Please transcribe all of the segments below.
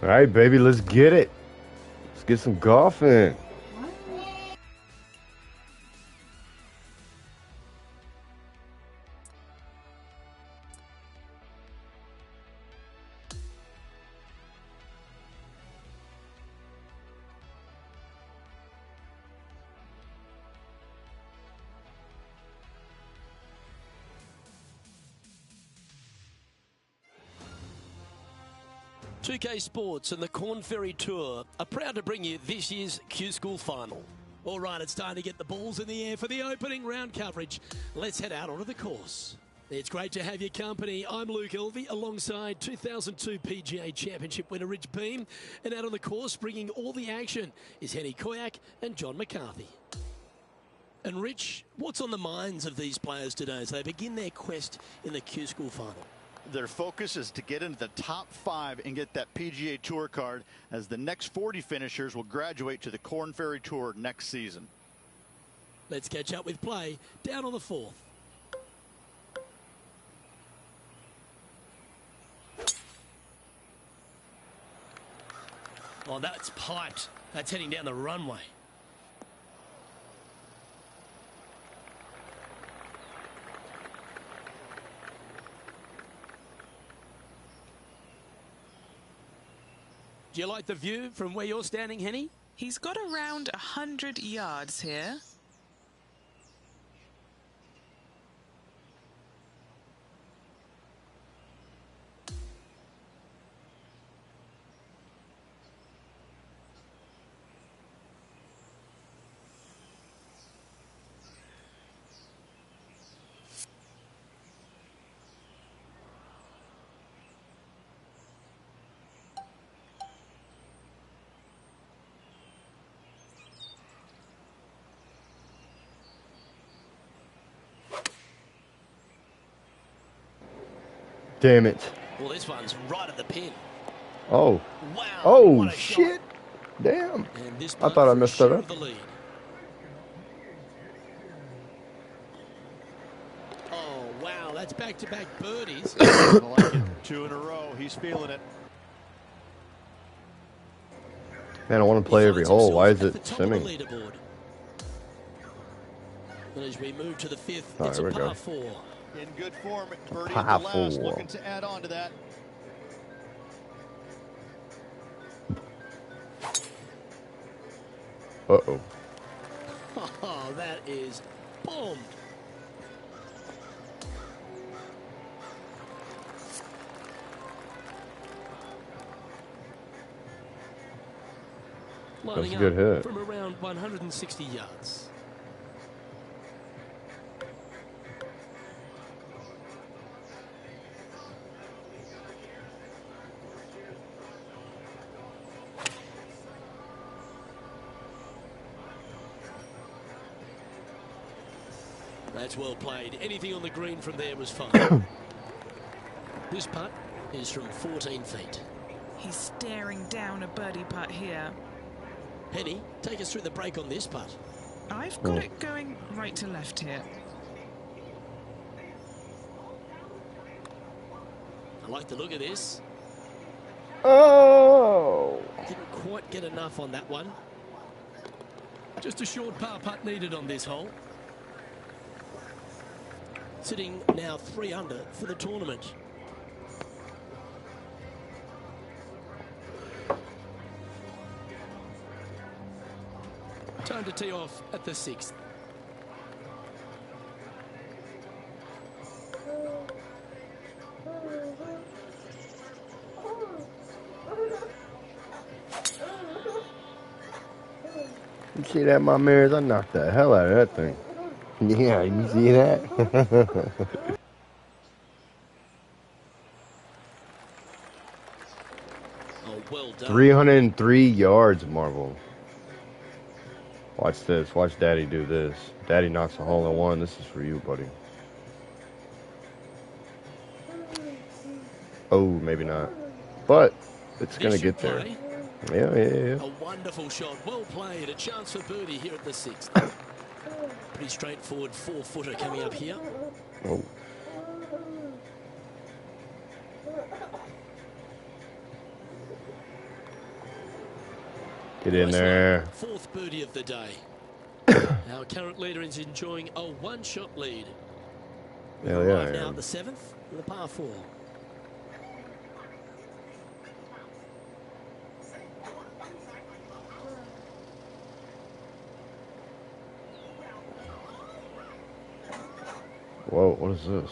All right, baby, let's get it. Let's get some golf in. .2K Sports and the Corn Ferry Tour are proud to bring you this year's Q School Final. All right, it's time to get the balls in the air for the opening round coverage. Let's head out onto the course. It's great to have your company. I'm Luke Elvey alongside 2002 PGA Championship winner Rich Beem. And out on the course bringing all the action is Henny Koyak and John McCarthy. And Rich, what's on the minds of these players today as they begin their quest in the Q School Final? Their focus is to get into the top 5 and get that PGA Tour card, as the next 40 finishers will graduate to the Corn Ferry Tour next season. Let's catch up with play down on the 4th. Oh, that's piped. That's heading down the runway. Do you like the view from where you're standing, Henny? He's got around 100 yards here. Damn it. Well, this one's right at the pin. Oh. Wow. Oh, shit. Damn. I thought I messed that up. Oh, wow. That's back-to-back birdies. I like it. 2 in a row. He's feeling it. Man, I want to play every hole. Why is it simming? And as we move to the 5th, Oh, it's here a we go. par 4. In good form, birdie Par at the last, 4. looking to add on to that. Uh-oh. Oh, that is bombed. That's a good hit. From around 160 yards. That's well played. Anything on the green from there was fine. This putt is from 14 feet. He's staring down a birdie putt here. Henny, take us through the break on this putt. I've got it going right to left here. I like the look of this. Oh! Didn't quite get enough on that one. Just a short par putt needed on this hole. Sitting now 3 under for the tournament. Time to tee off at the 6th. You see that, my mirrors? I knocked the hell out of that thing. Yeah, you see that? Oh, well done. 303 yards, Marvel. Watch this. Watch Daddy do this. Daddy knocks a hole in one. This is for you, buddy. Oh, maybe not. But it's going to get there. Play. Yeah. A wonderful shot. Well played. A chance for birdie here at the 6th. Pretty straightforward 4-footer coming up here. Oh. Get in Nice there. one. Fourth birdie of the day. Our current leader is enjoying a one-shot lead. We've Hell yeah, arrived I now am. at the 7th, the par 4. Whoa, what is this?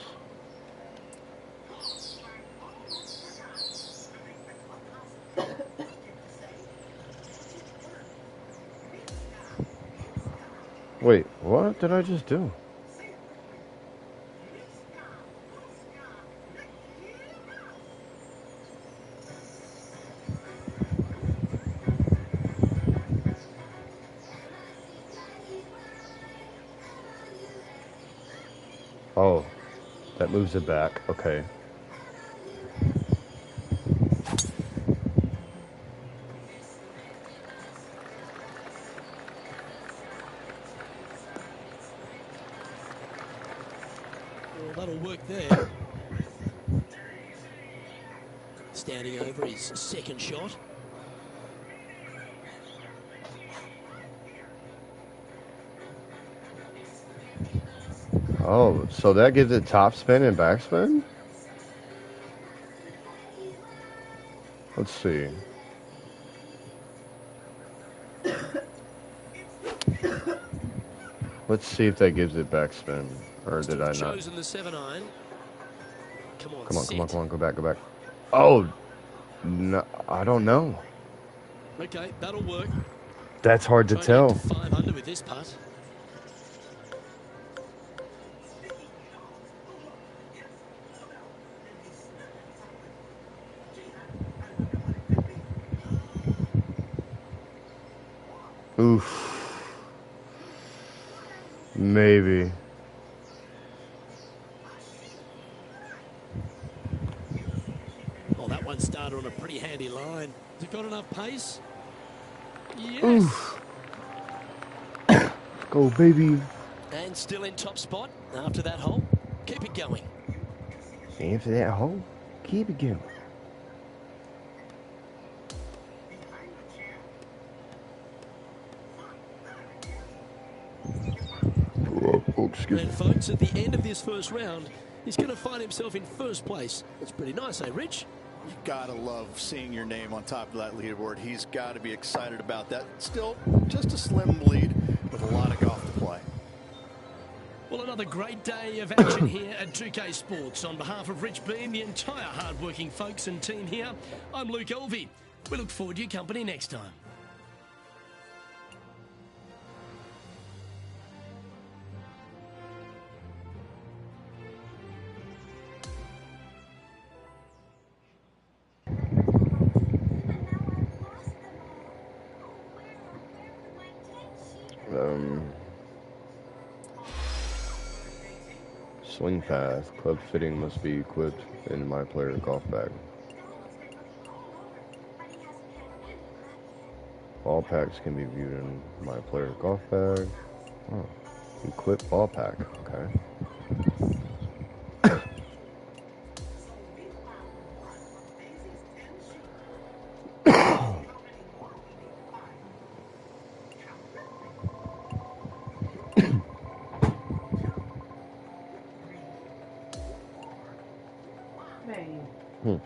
Wait, what did I just do? Oh, that moves it back. Okay. Well, that'll work there. Standing over his second shot. Oh, so that gives it top spin and backspin? Let's see. Let's see if that gives it backspin. Or did I not? Chosen the 7-iron. Come on, Come on, sit. come on, come on, go back, go back. Oh, no, I don't know. Okay, that'll work. That's hard to Trying tell. get to 5 under with this putt. Oof. Maybe. Oh, that one started on a pretty handy line. Has it got enough pace? Yes. Oof. Go, baby. And still in top spot after that hole. Keep it going. After that hole, keep it going. Oh, excuse me. And folks, at the end of this first round, he's going to find himself in first place. That's pretty nice, eh, Rich? You've got to love seeing your name on top of that leaderboard. He's got to be excited about that. Still, just a slim lead with a lot of golf to play. Well, another great day of action here at 2K Sports. On behalf of Rich Beam, the entire hard-working folks and team here, I'm Luke Elvey. We look forward to your company next time. Swing path. Club fitting must be equipped in my player golf bag. Ball packs can be viewed in my player golf bag. Oh, equip ball pack. Okay. Hmm.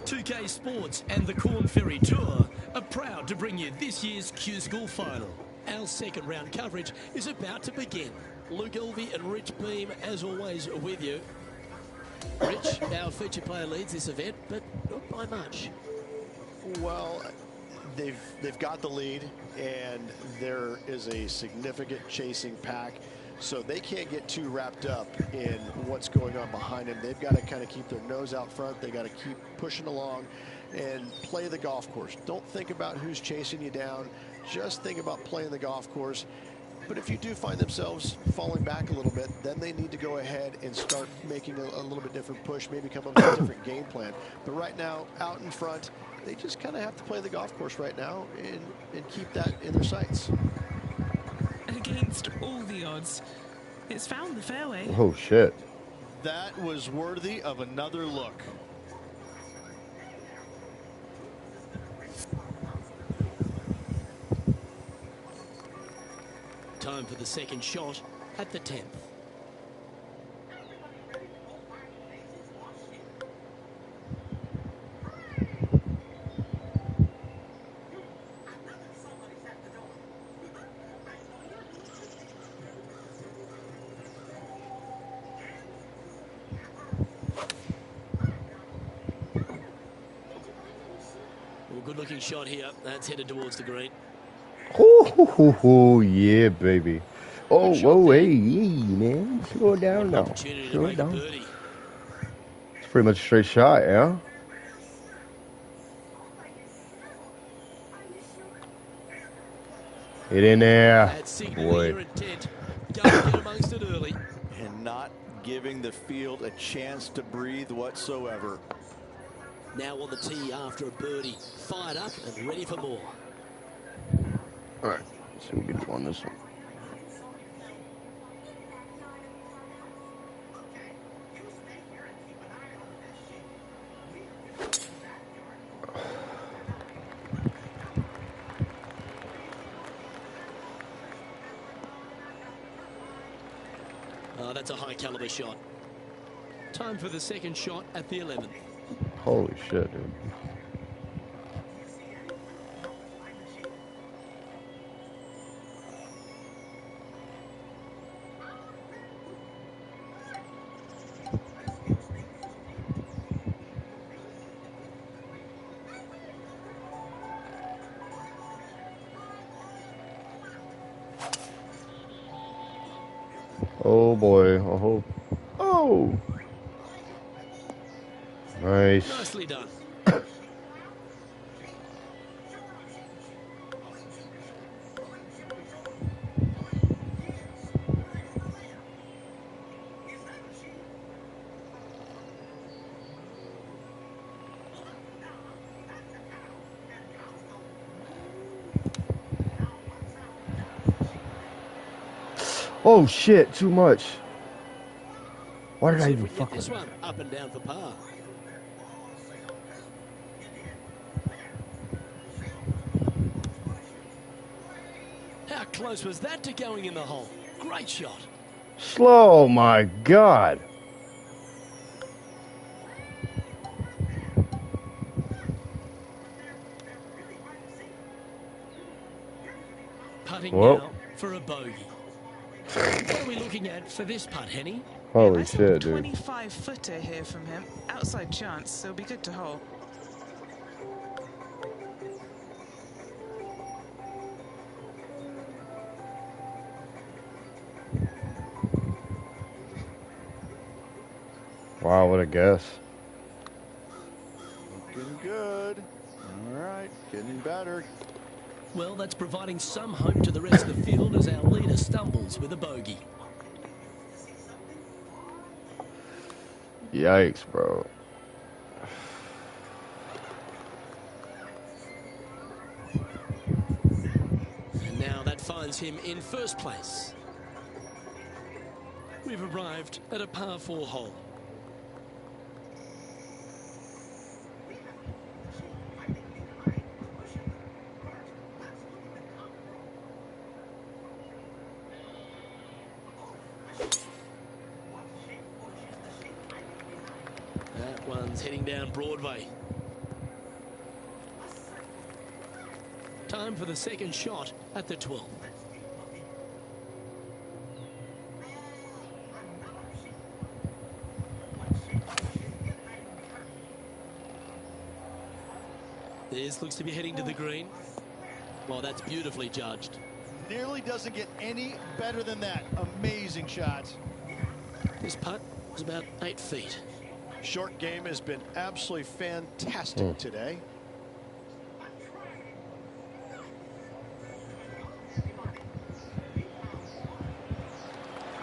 .2K Sports and the Corn Ferry Tour are proud to bring you this year's Q School Final. Our second round coverage is about to begin. Luke Elvey and Rich Beam, as always, are with you. Rich, our feature player leads this event, but not by much. Well, they've got the lead, and there is a significant chasing pack, so they can't get too wrapped up in what's going on behind them. They've got to kind of keep their nose out front. They got to keep pushing along and play the golf course. Don't think about who's chasing you down. just think about playing the golf course. But if you do find themselves falling back a little bit, then they need to go ahead and start making a little bit different push, maybe come up with a different game plan. But right now, out in front, they just kind of have to play the golf course right now and keep that in their sights. Against all the odds, it's found the fairway. Oh, shit. That was worthy of another look. Time for the second shot at the 10th. Well, good looking shot here. That's headed towards the green. Oh, yeah, baby. Oh, whoa, hey, man. Slow it down now. Opportunity to Slow it make a down. birdie. It's pretty much a straight shot, yeah? Get in there. That's signaling Boy. your intent. Go and get amongst it early. And not giving the field a chance to breathe whatsoever. Now on the tee after a birdie. Fired up and ready for more. All right. Let's see if we can do on this one. Oh, that's a high caliber shot. Time for the second shot at the 11th. Holy shit, dude. Oh boy, I hope. Oh! Nice. Nicely done. Oh shit, too much. Why did I See if even we can get fuck this with one up and down for par. How close was that to going in the hole? Great shot. Slow, my god. Putting Whoa. now for a bogey. What are we looking at for this putt, Henny? Holy Nice little shit, dude. 25-footer here from him. Outside chance, so it'll be good to hole. Wow, what a guess. Looking good. All right, getting better. Well, that's providing some hope to the rest of the field as our leader stumbles with a bogey. Yikes, bro. And now that finds him in first place. We've arrived at a par 4 hole. That one's heading down Broadway. Time for the second shot at the 12th. This looks to be heading to the green. Well, that's beautifully judged. Nearly doesn't get any better than that. Amazing shot. This putt was about 8 feet. Short game has been absolutely fantastic today.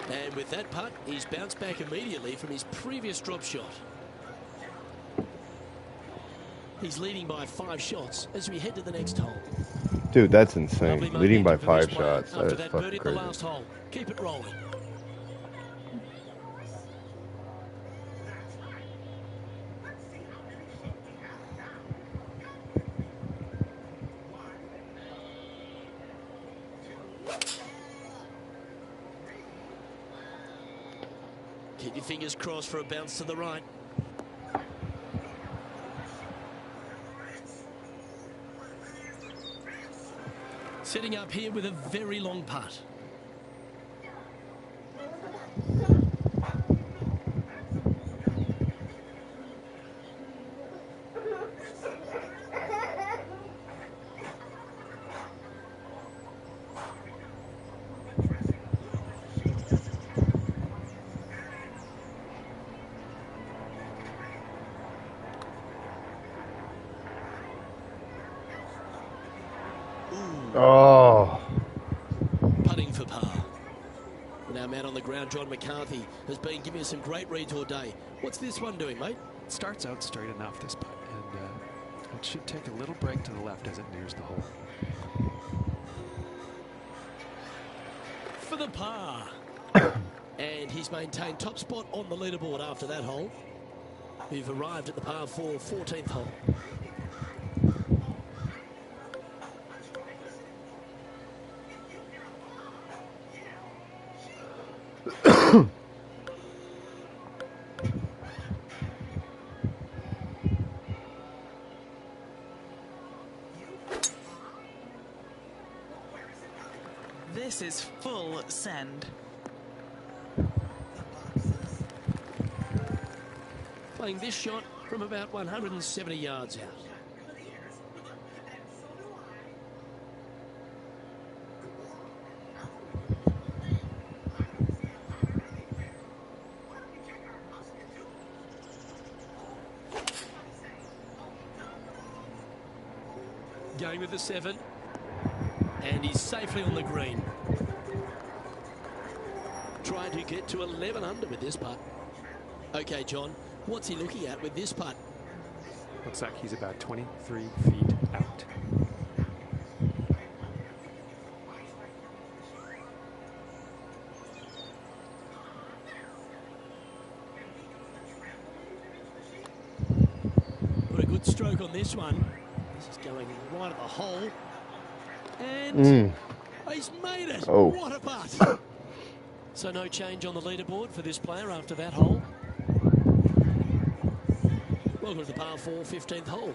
And with that putt, he's bounced back immediately from his previous drop shot. He's leading by 5 shots as we head to the next hole. Dude, that's insane. Lovely Leading by momentum for 5 this player shots. That after is that fucking birdie at crazy. the last hole. Keep it rolling. Keep your fingers crossed for a bounce to the right. Setting up here with a very long putt. Oh. Putting for par. And our man on the ground, John McCarthy, has been giving us some great reads all day. What's this one doing, mate? Starts out straight enough, this putt, and it should take a little break to the left as it nears the hole. For the par. And he's maintained top spot on the leaderboard after that hole. We've arrived at the par 4, 14th hole. This is full send. Playing this shot from about 170 yards out. Going with the 7. And he's safely on the green. Trying to get to 11 under with this putt. Okay, John, what's he looking at with this putt? Looks like he's about 23 feet out. Put a good stroke on this one. This is going right at the hole. And he's made it. Oh. What a putt. So no change on the leaderboard for this player after that hole. Welcome to the par 4, 15th hole.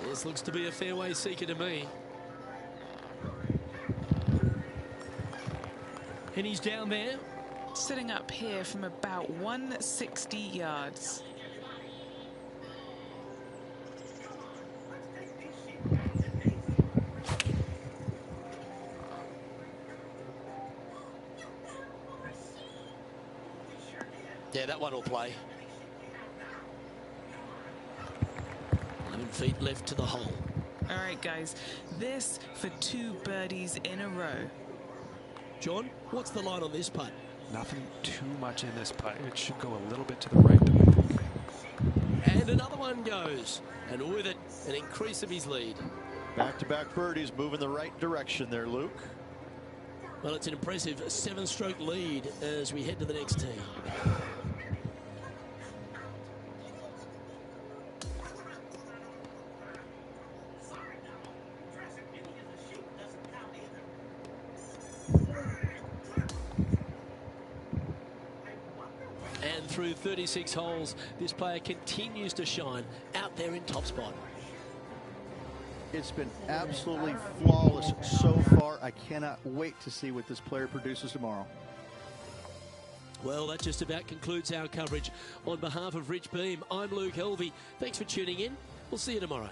This looks to be a fairway seeker to me. And he's down there. Sitting up here from about 160 yards. Yeah, that one will play. 11 feet left to the hole. All right, guys, this for 2 birdies in a row. John, what's the line on this putt? Nothing too much in this putt. It should go a little bit to the right, I think. And another one goes. And with it, an increase of his lead. Back-to-back birdies moving the right direction there, Luke. Well, it's an impressive 7-stroke lead as we head to the next tee. And through 36 holes, this player continues to shine out there in top spot. It's been absolutely flawless so far. I cannot wait to see what this player produces tomorrow. Well, that just about concludes our coverage. On behalf of Rich Beem, I'm Luke Helvey. Thanks for tuning in. We'll see you tomorrow.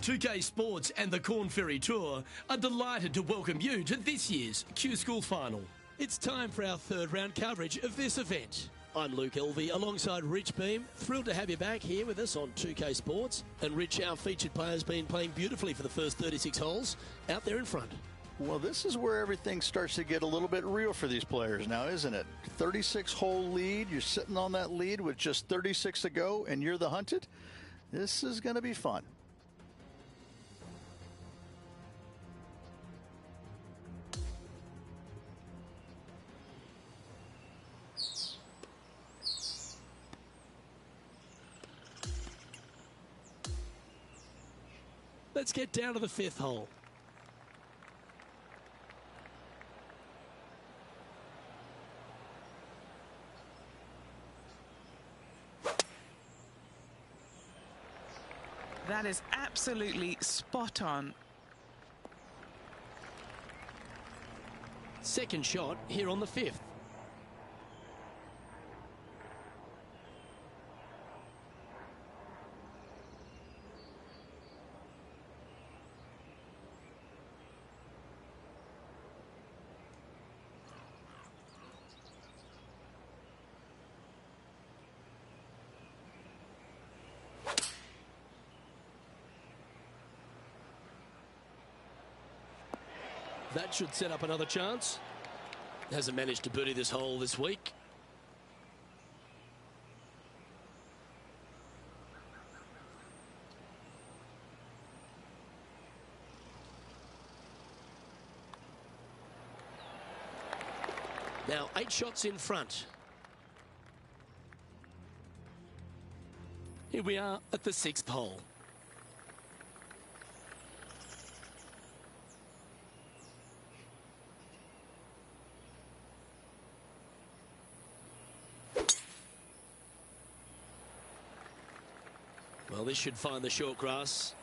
2K Sports and the Corn Ferry Tour are delighted to welcome you to this year's Q School Final. It's time for our third round coverage of this event. I'm Luke Elvey alongside Rich Beam. Thrilled to have you back here with us on 2K Sports. And Rich, our featured player, has been playing beautifully for the first 36 holes out there in front. Well, this is where everything starts to get a little bit real for these players now, isn't it? 36-hole lead. You're sitting on that lead with just 36 to go, and you're the hunted. This is going to be fun. Let's get down to the fifth hole. That is absolutely spot on. Second shot here on the fifth. That should set up another chance. Hasn't managed to birdie this hole this week. Now 8 shots in front. Here we are at the 6th hole. Well, this should find the short grass.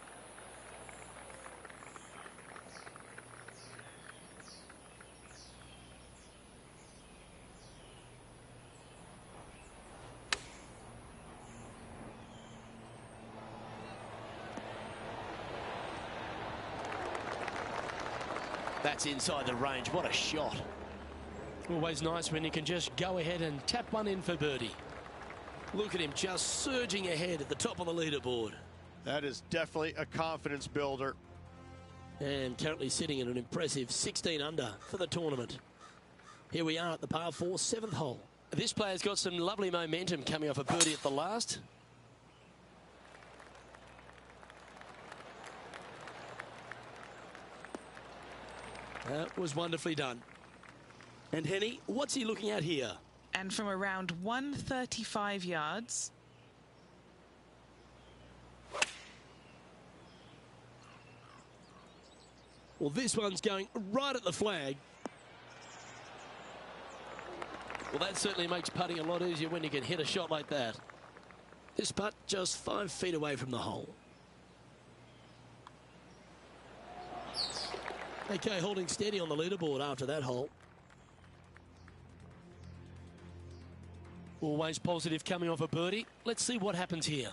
That's inside the range. What a shot. Always nice when you can just go ahead and tap one in for birdie. Look at him just surging ahead at the top of the leaderboard. That is definitely a confidence builder. And currently sitting at an impressive 16 under for the tournament. Here we are at the par 4 7th hole. This player's got some lovely momentum coming off a birdie at the last. That was wonderfully done. And Henny, what's he looking at here? And from around 135 yards. Well, this one's going right at the flag. Well, that certainly makes putting a lot easier when you can hit a shot like that. This putt just 5 feet away from the hole. Okay, holding steady on the leaderboard after that hole. Always positive coming off a birdie. Let's see what happens here.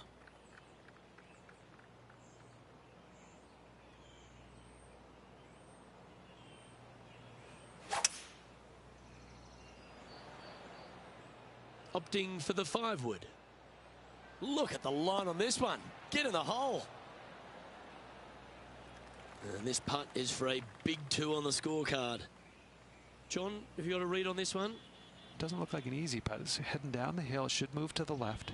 Opting for the 5-wood. Look at the line on this one. Get in the hole. And this putt is for a big 2 on the scorecard. John, have you got a read on this one? Doesn't look like an easy putt. It's heading down the hill. Should move to the left.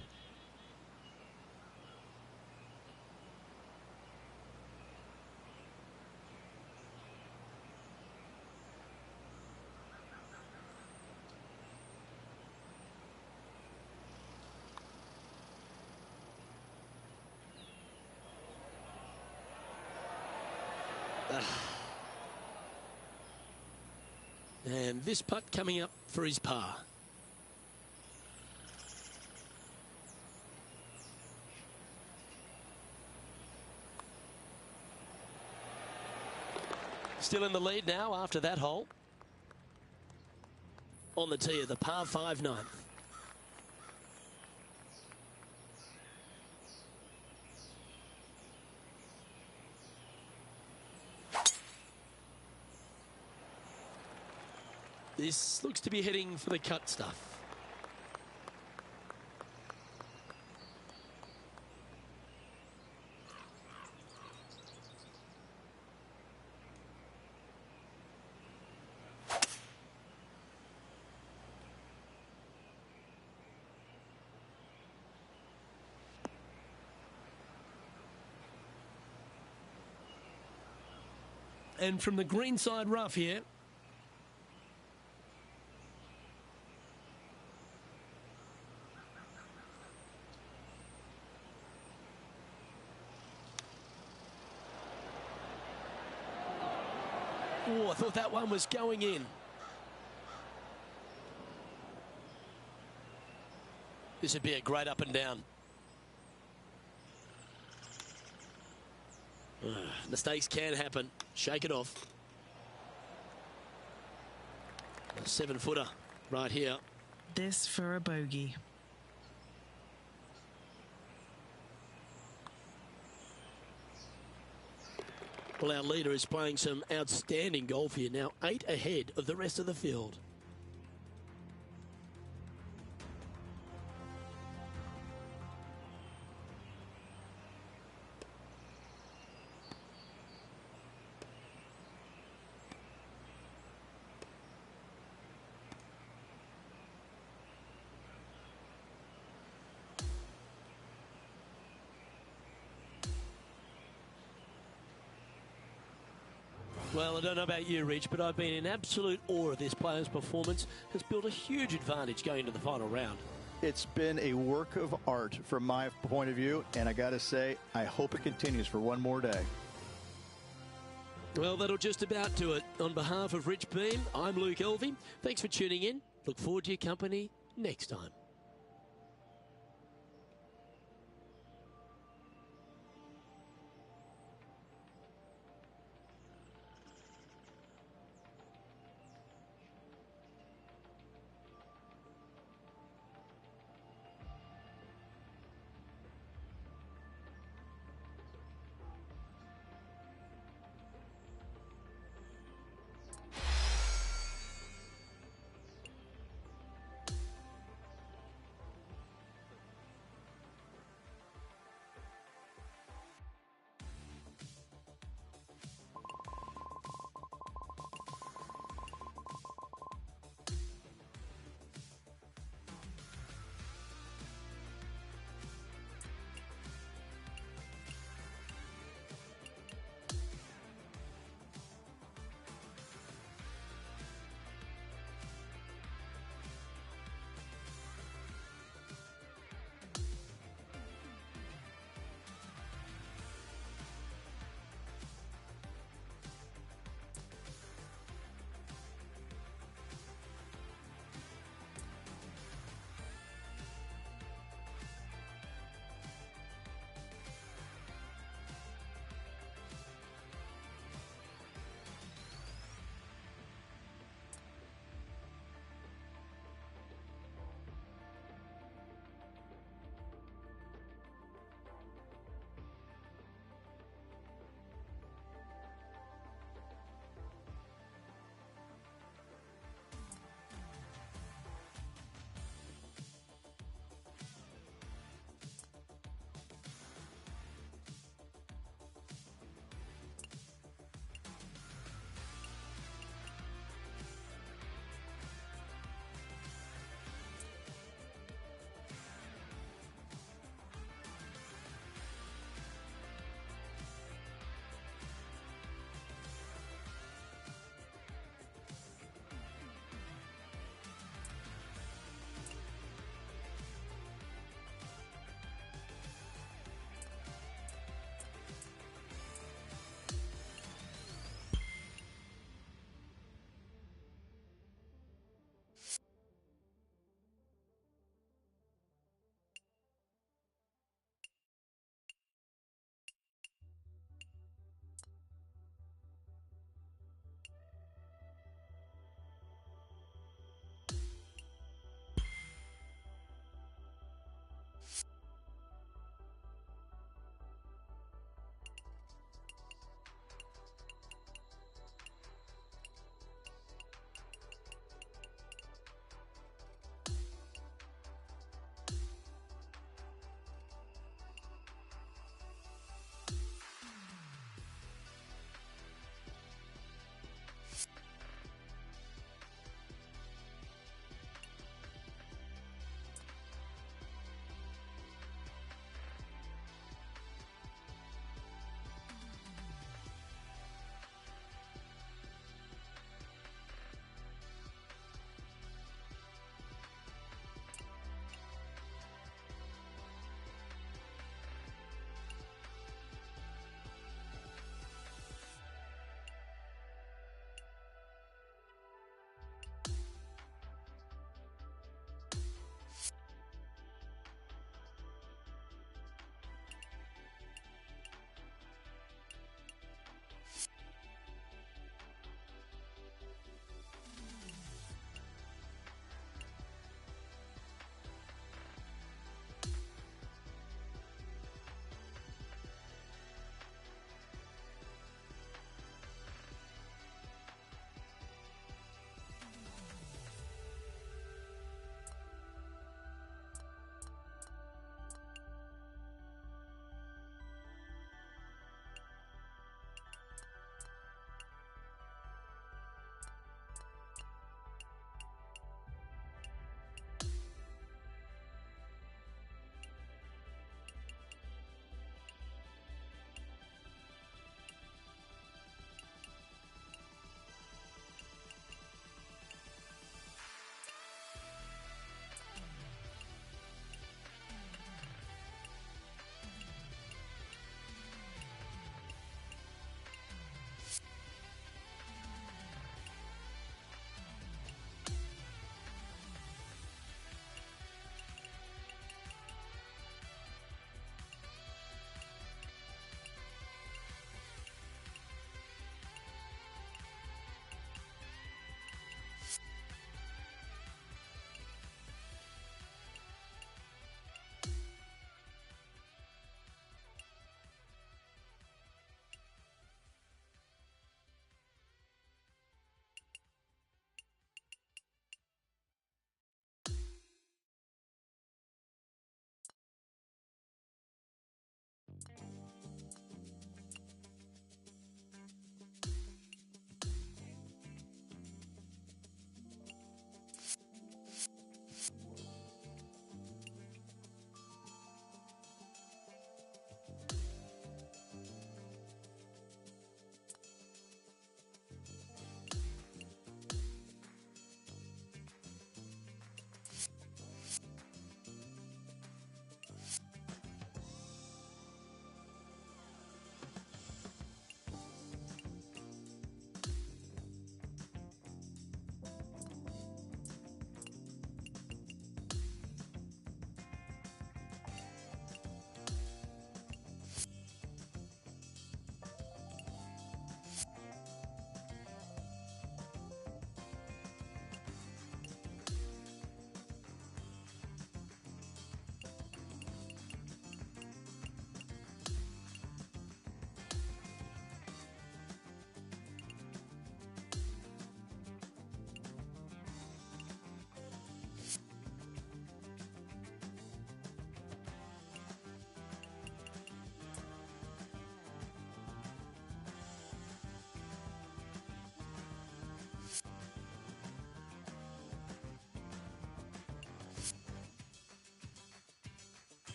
And this putt coming up for his par. Still in the lead now after that hole. On the tee of the par 5 9th. This looks to be heading for the cut stuff. And from the greenside rough here. Oh, I thought that one was going in. This would be a great up and down. Mistakes can happen. Shake it off. A 7-footer right here. This for a bogey. Well, our leader is playing some outstanding golf here now, 8 ahead of the rest of the field. Well, I don't know about you, Rich, but I've been in absolute awe of this player's performance. Has built a huge advantage going into the final round. It's been a work of art from my point of view, and I got to say, I hope it continues for one more day. Well, that'll just about do it. On behalf of Rich Beem, I'm Luke Elvey. Thanks for tuning in. Look forward to your company next time.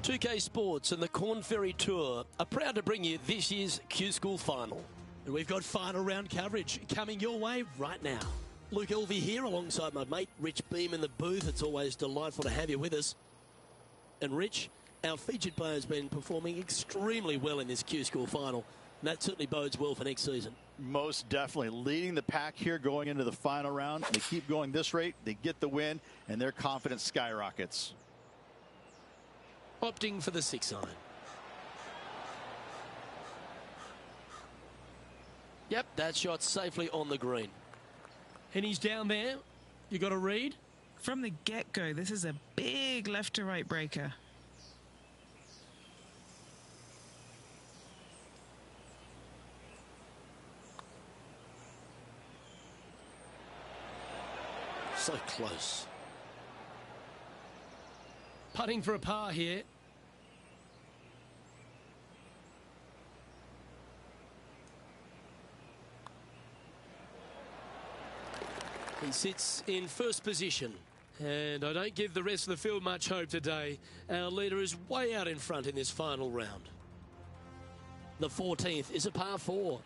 2K Sports and the Corn Ferry Tour are proud to bring you this year's Q School Final. And we've got final round coverage coming your way right now. Luke Elvey here alongside my mate Rich Beam in the booth. It's always delightful to have you with us. And Rich, our featured player has been performing extremely well in this Q School Final. And that certainly bodes well for next season. Most definitely leading the pack here going into the final round. They keep going this rate, they get the win, and their confidence skyrockets. Opting for the 6-iron. Yep, that shot safely on the green. And he's down there. You got a read? From the get-go, this is a big left-to-right breaker. So close. Putting for a par here. He sits in first position. And I don't give the rest of the field much hope today. Our leader is way out in front in this final round. The 14th is a par 4.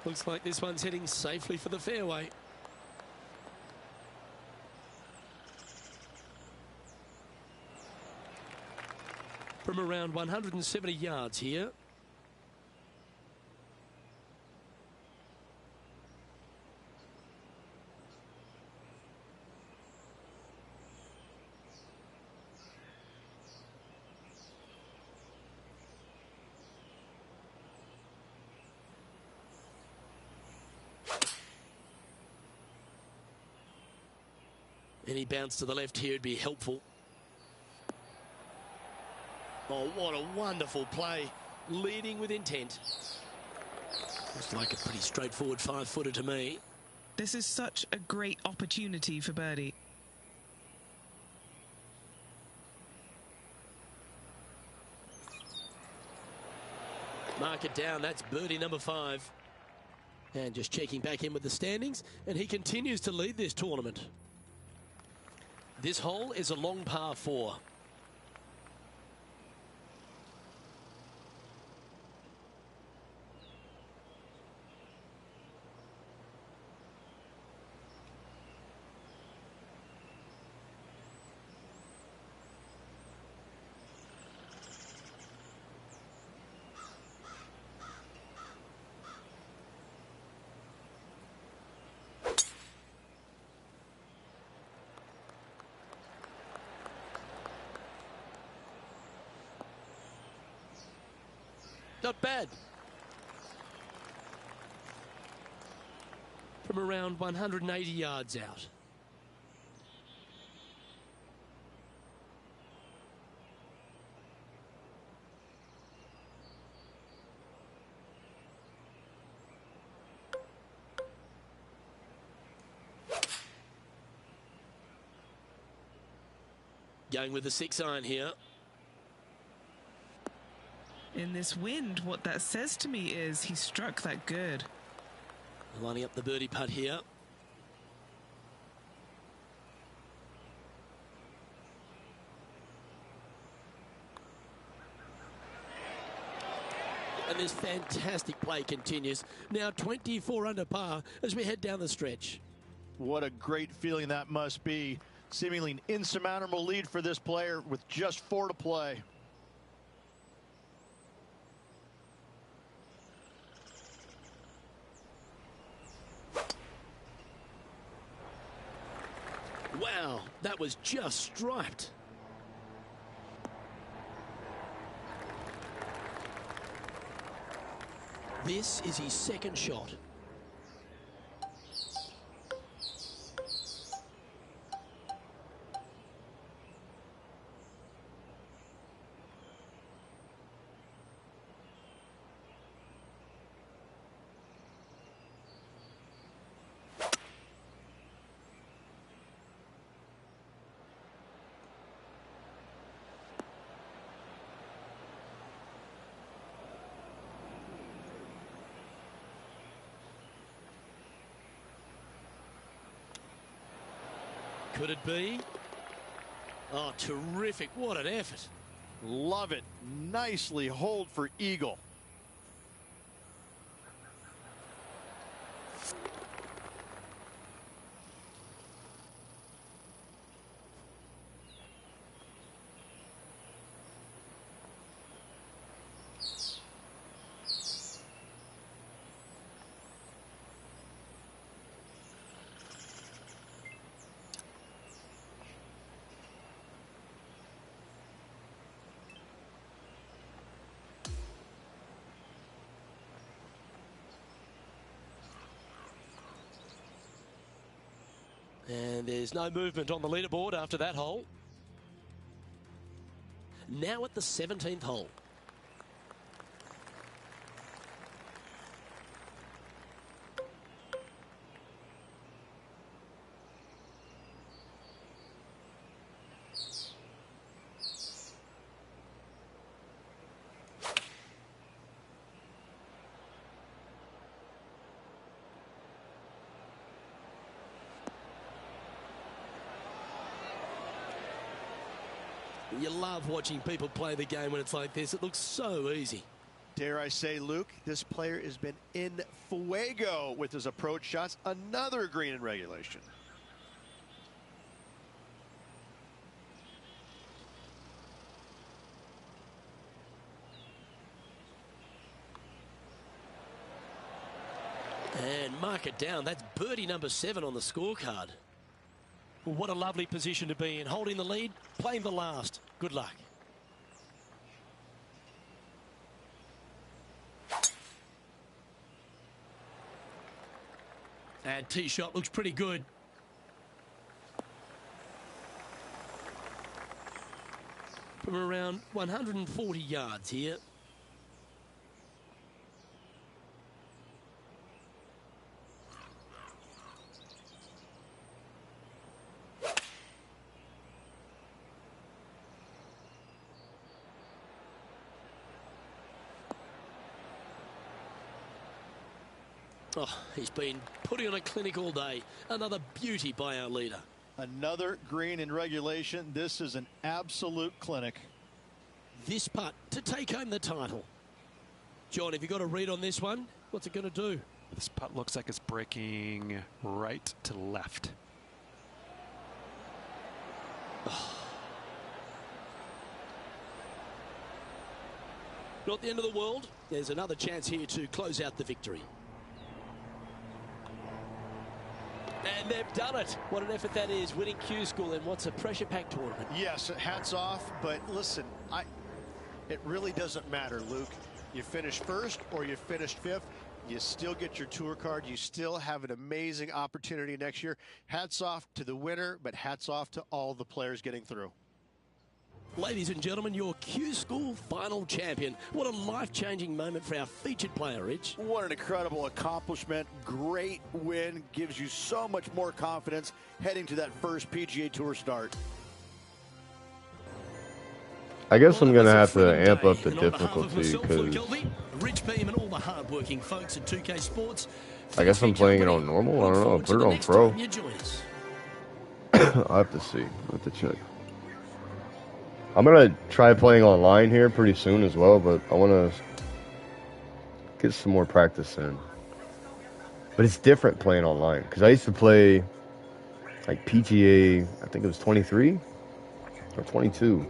Looks like this one's heading safely for the fairway. From around 170 yards here. Any bounce to the left here would be helpful. Oh, what a wonderful play. Leading with intent. Looks like a pretty straightforward 5-footer to me. This is such a great opportunity for birdie. Mark it down. That's birdie number 5. And just checking back in with the standings. And he continues to lead this tournament. This hole is a long par 4. Not bad. From around 180 yards out. Going with the 6-iron here. In this wind, what that says to me is he struck that good. Lining up the birdie putt here. And this fantastic play continues. Now 24 under par as we head down the stretch. What a great feeling that must be. Seemingly an insurmountable lead for this player with just 4 to play. Wow, that was just striped. This is his second shot. Could it be? Oh, terrific. What an effort. Love it. Nicely hold for eagle. And there's no movement on the leaderboard after that hole. Now at the 17th hole. You love watching people play the game when it's like this. It looks so easy. Dare I say, Luke, this player has been in fuego with his approach shots. Another green in regulation. And mark it down. That's birdie number 7 on the scorecard. Well, what a lovely position to be in. Holding the lead, playing the last. Good luck. And tee shot looks pretty good. From around 140 yards here. Oh, he's been putting on a clinic all day. Another beauty by our leader. Another green in regulation. This is an absolute clinic. This putt to take home the title. John, have you got a read on this one? What's it going to do? This putt looks like it's breaking right to left. Oh. Not the end of the world. There's another chance here to close out the victory. And they've done it. What an effort that is, winning Q School in what's a pressure-packed tournament. Yes, hats off, but listen, it really doesn't matter, Luke. You finish first or you finish 5th, you still get your tour card. You still have an amazing opportunity next year. Hats off to the winner, but hats off to all the players getting through. Ladies and gentlemen, your Q School final champion. What a life-changing moment for our featured player, Rich. What an incredible accomplishment. Great win. Gives you so much more confidence heading to that first PGA Tour start. I guess I'm going to have to amp up the difficulty because Rich Beam and all the hard-working folks at 2K Sports. I guess I'm playing it on normal. I don't know. I'll put it on pro. I'll have to see. I'll have to check. I'm going to try playing online here pretty soon as well, but I want to get some more practice in. But it's different playing online because I used to play like PGA, I think it was 23 or 22.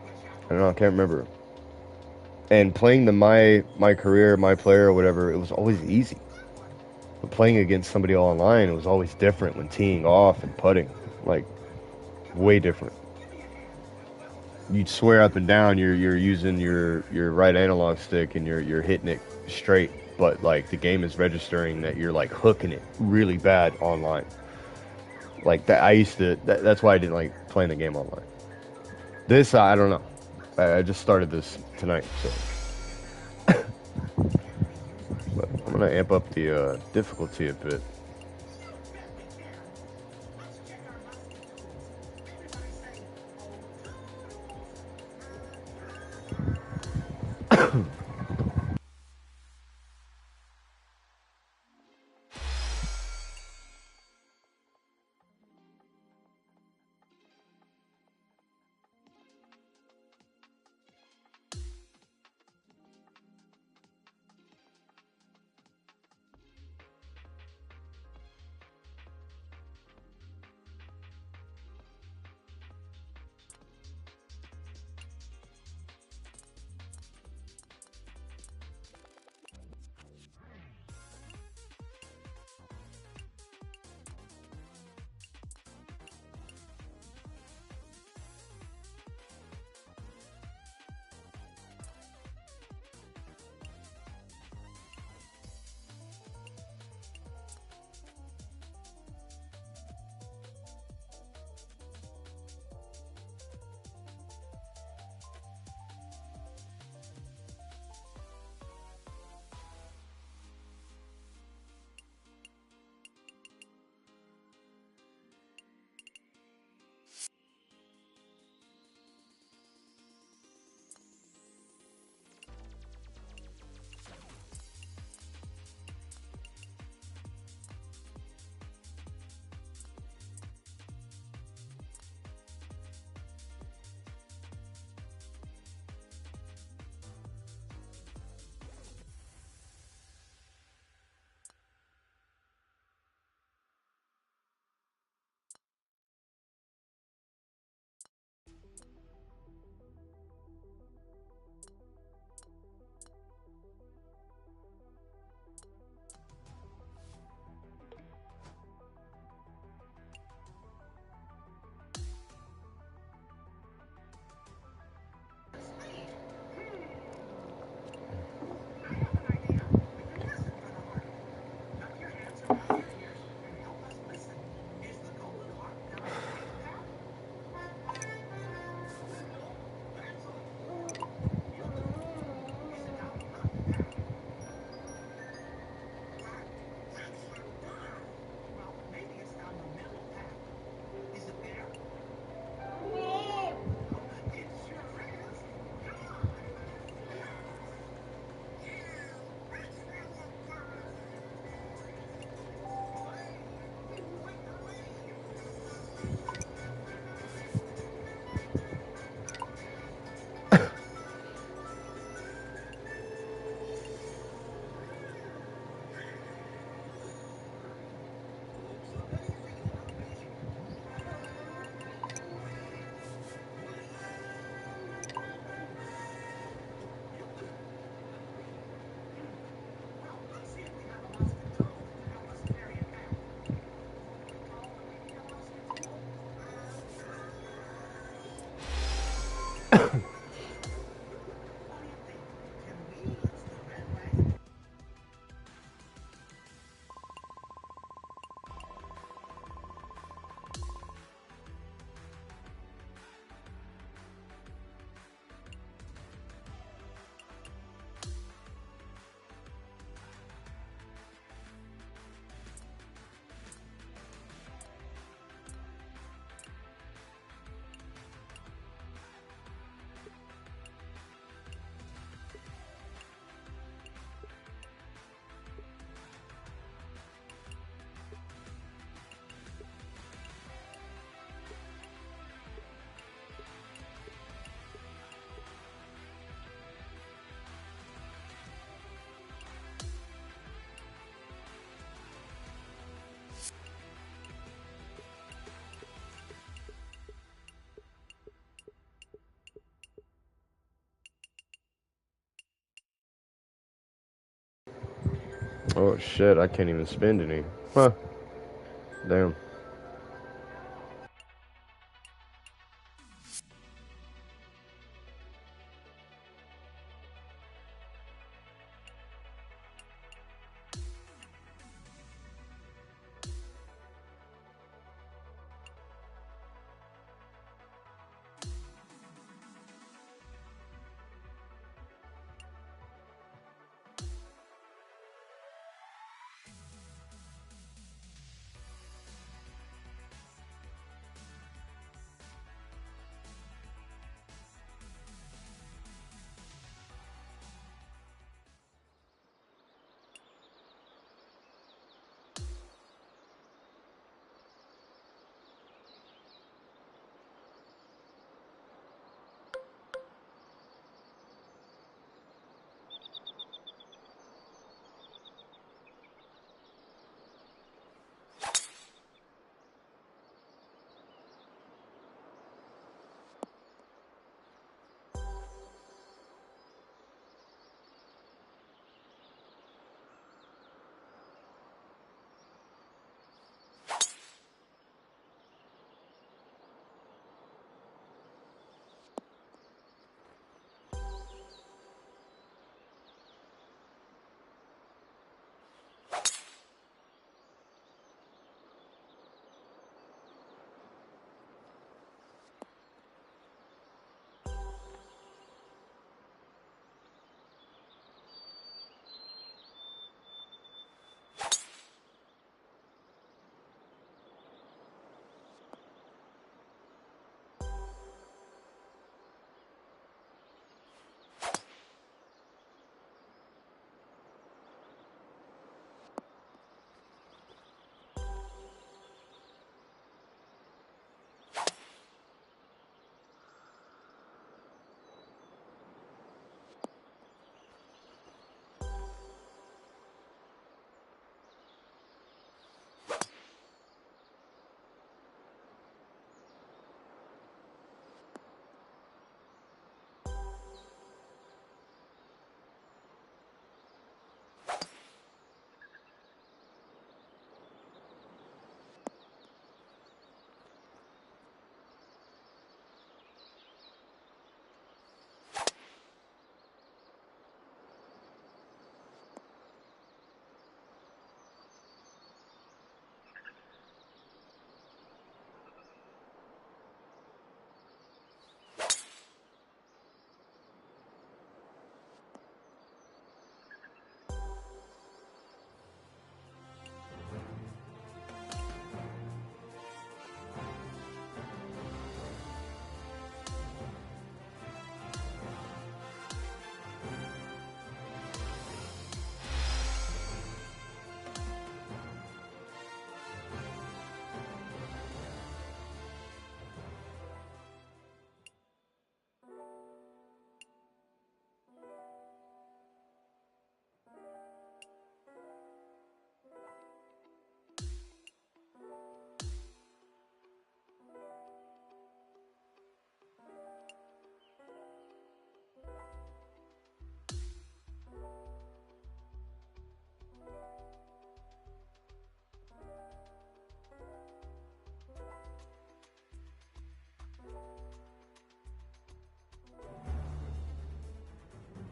I don't know, I can't remember. And playing the my career, my player, or whatever, it was always easy. But playing against somebody online, it was always different when teeing off and putting. Like, way different. You'd swear up and down you're using your right analog stick and you're hitting it straight, but like the game is registering that you're like hooking it really bad online. Like that, I used to. That's why I didn't like playing the game online. This I don't know. I just started this tonight, so. But I'm gonna amp up the difficulty a bit. Oh shit, I can't even spend any. Huh. Damn.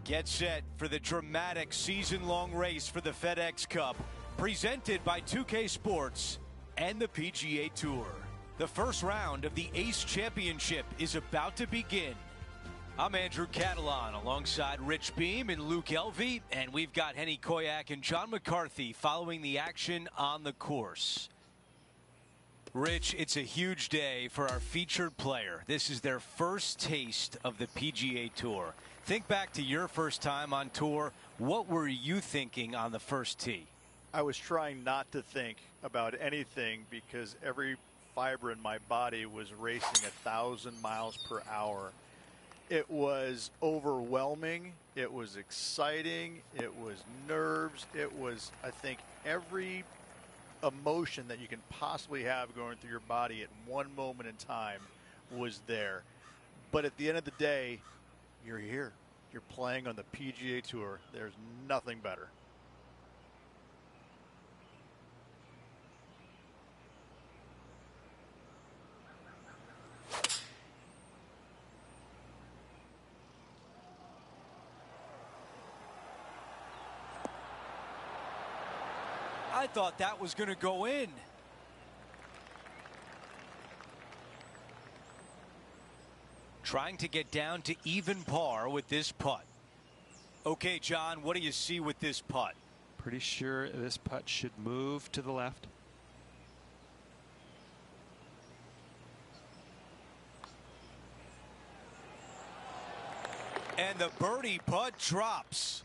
Get set for the dramatic season-long race for the FedEx Cup, presented by 2K Sports and the PGA Tour. The first round of the Ace Championship is about to begin. I'm Andrew Catalan alongside Rich Beam and Luke Elvey, and we've got Henny Koyak and John McCarthy following the action on the course. Rich, it's a huge day for our featured player. This is their first taste of the PGA Tour. Think back to your first time on tour. What were you thinking on the first tee? I was trying not to think about anything because every fiber in my body was racing 1,000 miles per hour. It was overwhelming. It was exciting. It was nerves. It was, I think, every emotion that you can possibly have going through your body at one moment in time was there. But at the end of the day, you're here. You're playing on the PGA Tour. There's nothing better. I thought that was going to go in. Trying to get down to even par with this putt. Okay, John, what do you see with this putt? Pretty sure this putt should move to the left. And the birdie putt drops.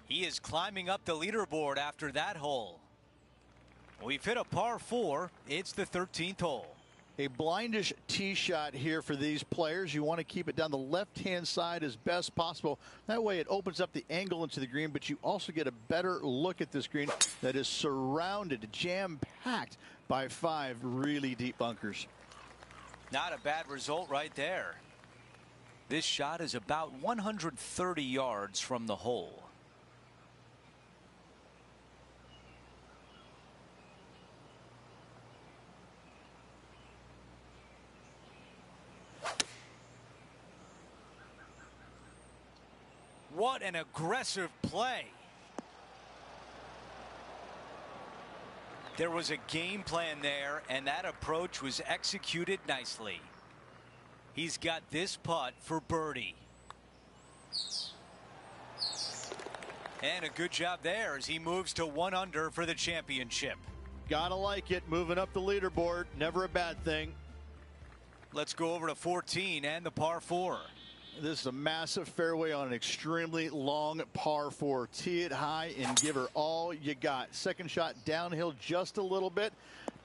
He is climbing up the leaderboard after that hole. We've hit a par 4. It's the 13th hole. A blindish tee shot here for these players. You want to keep it down the left-hand side as best possible. That way it opens up the angle into the green, but you also get a better look at this green that is surrounded, jam-packed by 5 really deep bunkers. Not a bad result right there. This shot is about 130 yards from the hole. What an aggressive play. There was a game plan there, and that approach was executed nicely. He's got this putt for birdie. And a good job there as he moves to 1 under for the championship. Gotta like it, moving up the leaderboard, never a bad thing. Let's go over to 14 and the par 4. This is a massive fairway on an extremely long par 4. Tee it high and give her all you got. Second shot downhill just a little bit.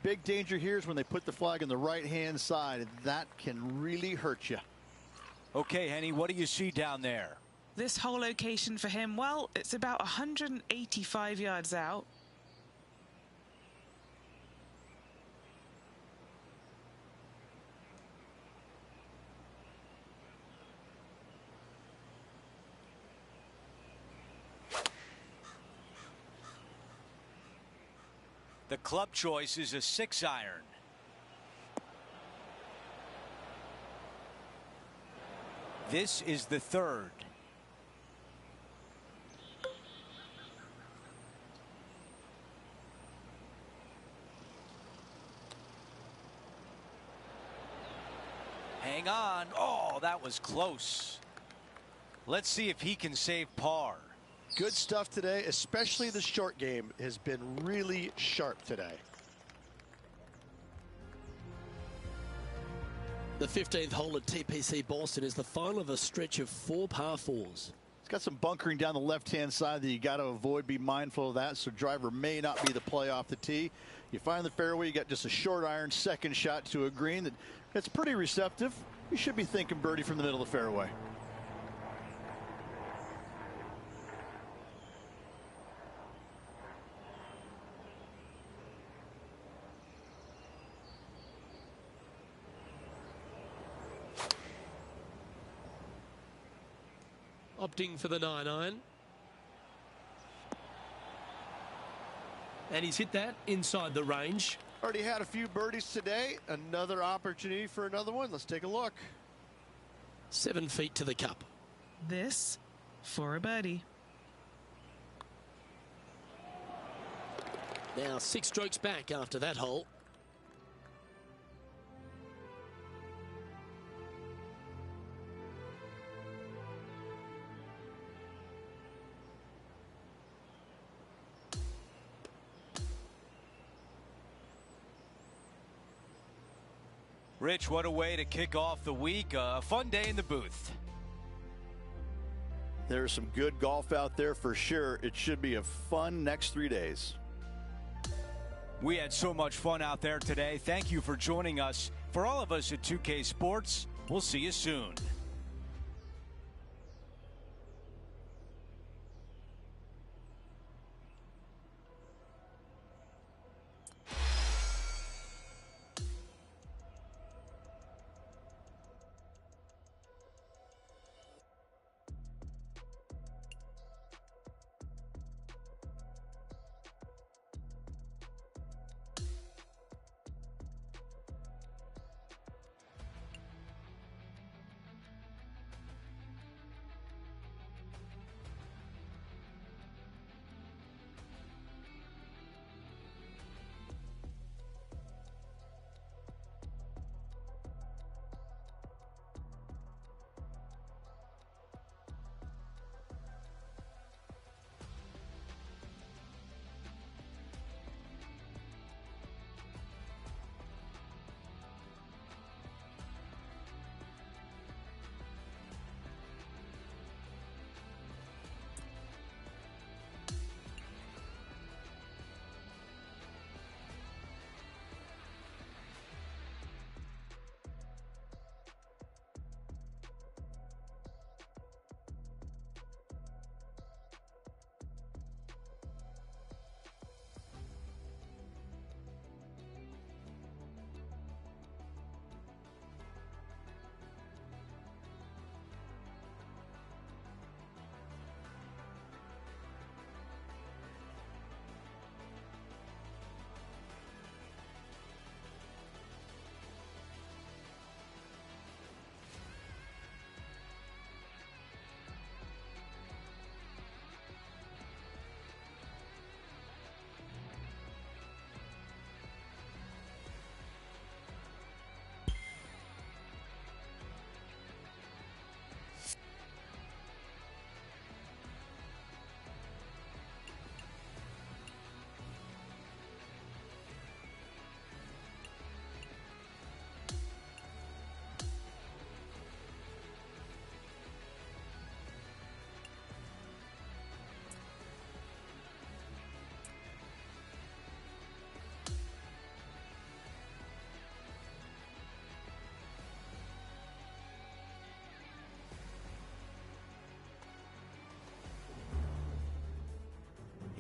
Big danger here is when they put the flag on the right-hand side. That can really hurt you. Okay, Henny, what do you see down there? This whole location for him, well, it's about 185 yards out. The club choice is a 6-iron. This is the 3rd. Hang on. Oh, that was close. Let's see if he can save par. Good stuff today, especially the short game has been really sharp today. The 15th hole at TPC Boston is the final of a stretch of 4 par 4s. It's got some bunkering down the left-hand side that you got to avoid. Be mindful of that, so driver may not be the play off the tee. You find the fairway, you got just a short iron second shot to a green that's pretty receptive. You should be thinking birdie from the middle of the fairway. Opting for the 9-iron. And he's hit that inside the range. Already had a few birdies today. Another opportunity for another one. Let's take a look. 7 feet to the cup. This for a birdie. Now 6 strokes back after that hole. Rich, what a way to kick off the week. A fun day in the booth. There's some good golf out there for sure. It should be a fun next 3 days. We had so much fun out there today. Thank you for joining us. For all of us at 2K Sports, we'll see you soon.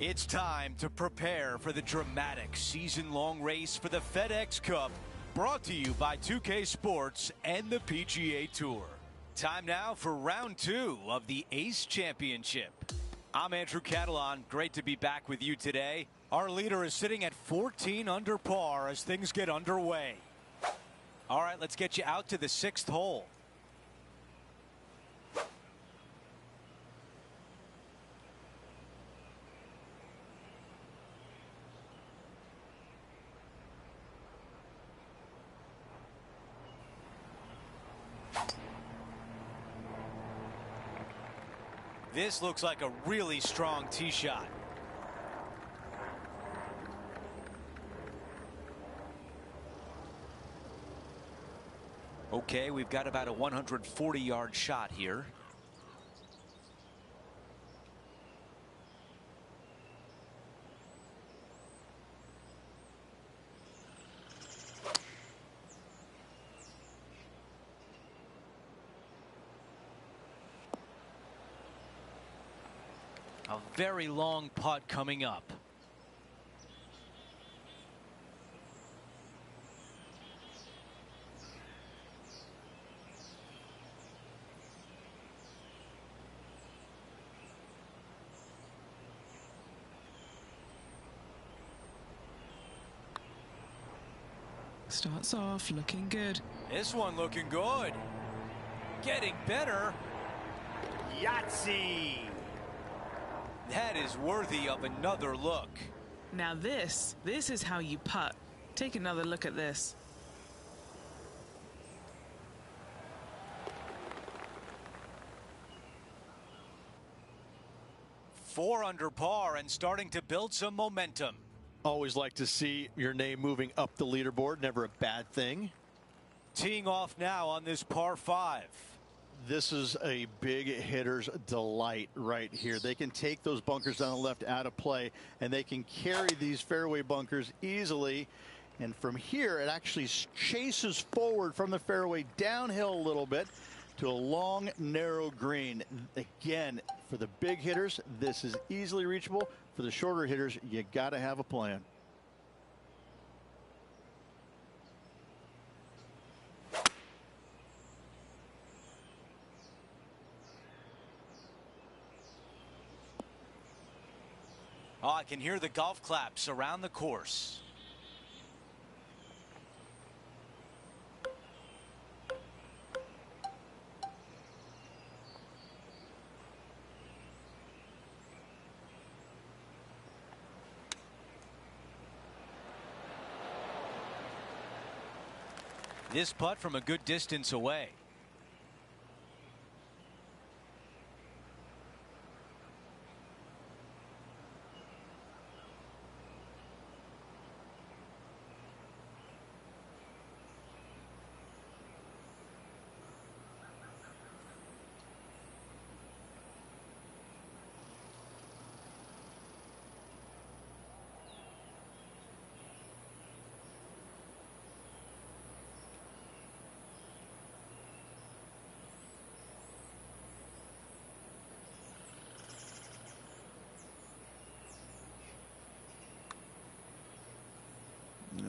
It's time to prepare for the dramatic season-long race for the FedEx Cup, brought to you by 2K Sports and the PGA Tour. Time now for round 2 of the Ace Championship. I'm Andrew Catalon. Great to be back with you today. Our leader is sitting at 14 under par as things get underway. All right, let's get you out to the 6th hole. This looks like a really strong tee shot. Okay, we've got about a 140-yard shot here. A very long putt coming up. Starts off looking good. This one looking good. Getting better. Yahtzee! That is worthy of another look. Now this is how you putt. Take another look at this. Four under par and starting to build some momentum. Always like to see your name moving up the leaderboard. Never a bad thing. Teeing off now on this par 5. This is a big hitter's delight right here. They can take those bunkers down the left out of play, and they can carry these fairway bunkers easily. And from here, it actually chases forward from the fairway downhill a little bit to a long, narrow green. Again, for the big hitters, this is easily reachable. For the shorter hitters, you got to have a plan. Oh, I can hear the golf claps around the course. This putt from a good distance away.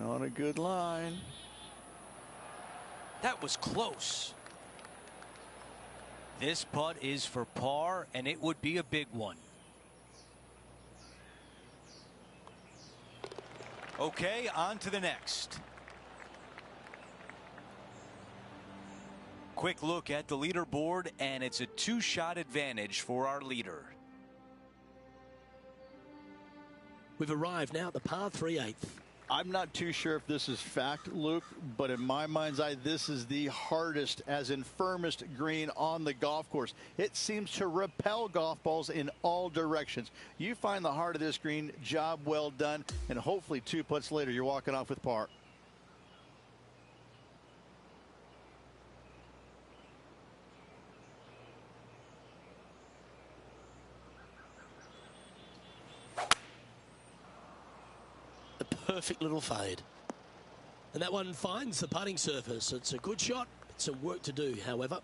On a good line. That was close. This putt is for par, and it would be a big one. Okay, on to the next. Quick look at the leaderboard, and it's a 2-shot advantage for our leader. We've arrived now at the par 3/8. I'm not too sure if this is fact, Luke, but in my mind's eye, this is the hardest, as in firmest green on the golf course. It seems to repel golf balls in all directions. You find the heart of this green, job well done, and hopefully 2 putts later, you're walking off with par. Perfect little fade. And that one finds the putting surface. It's a good shot. It's some work to do, however.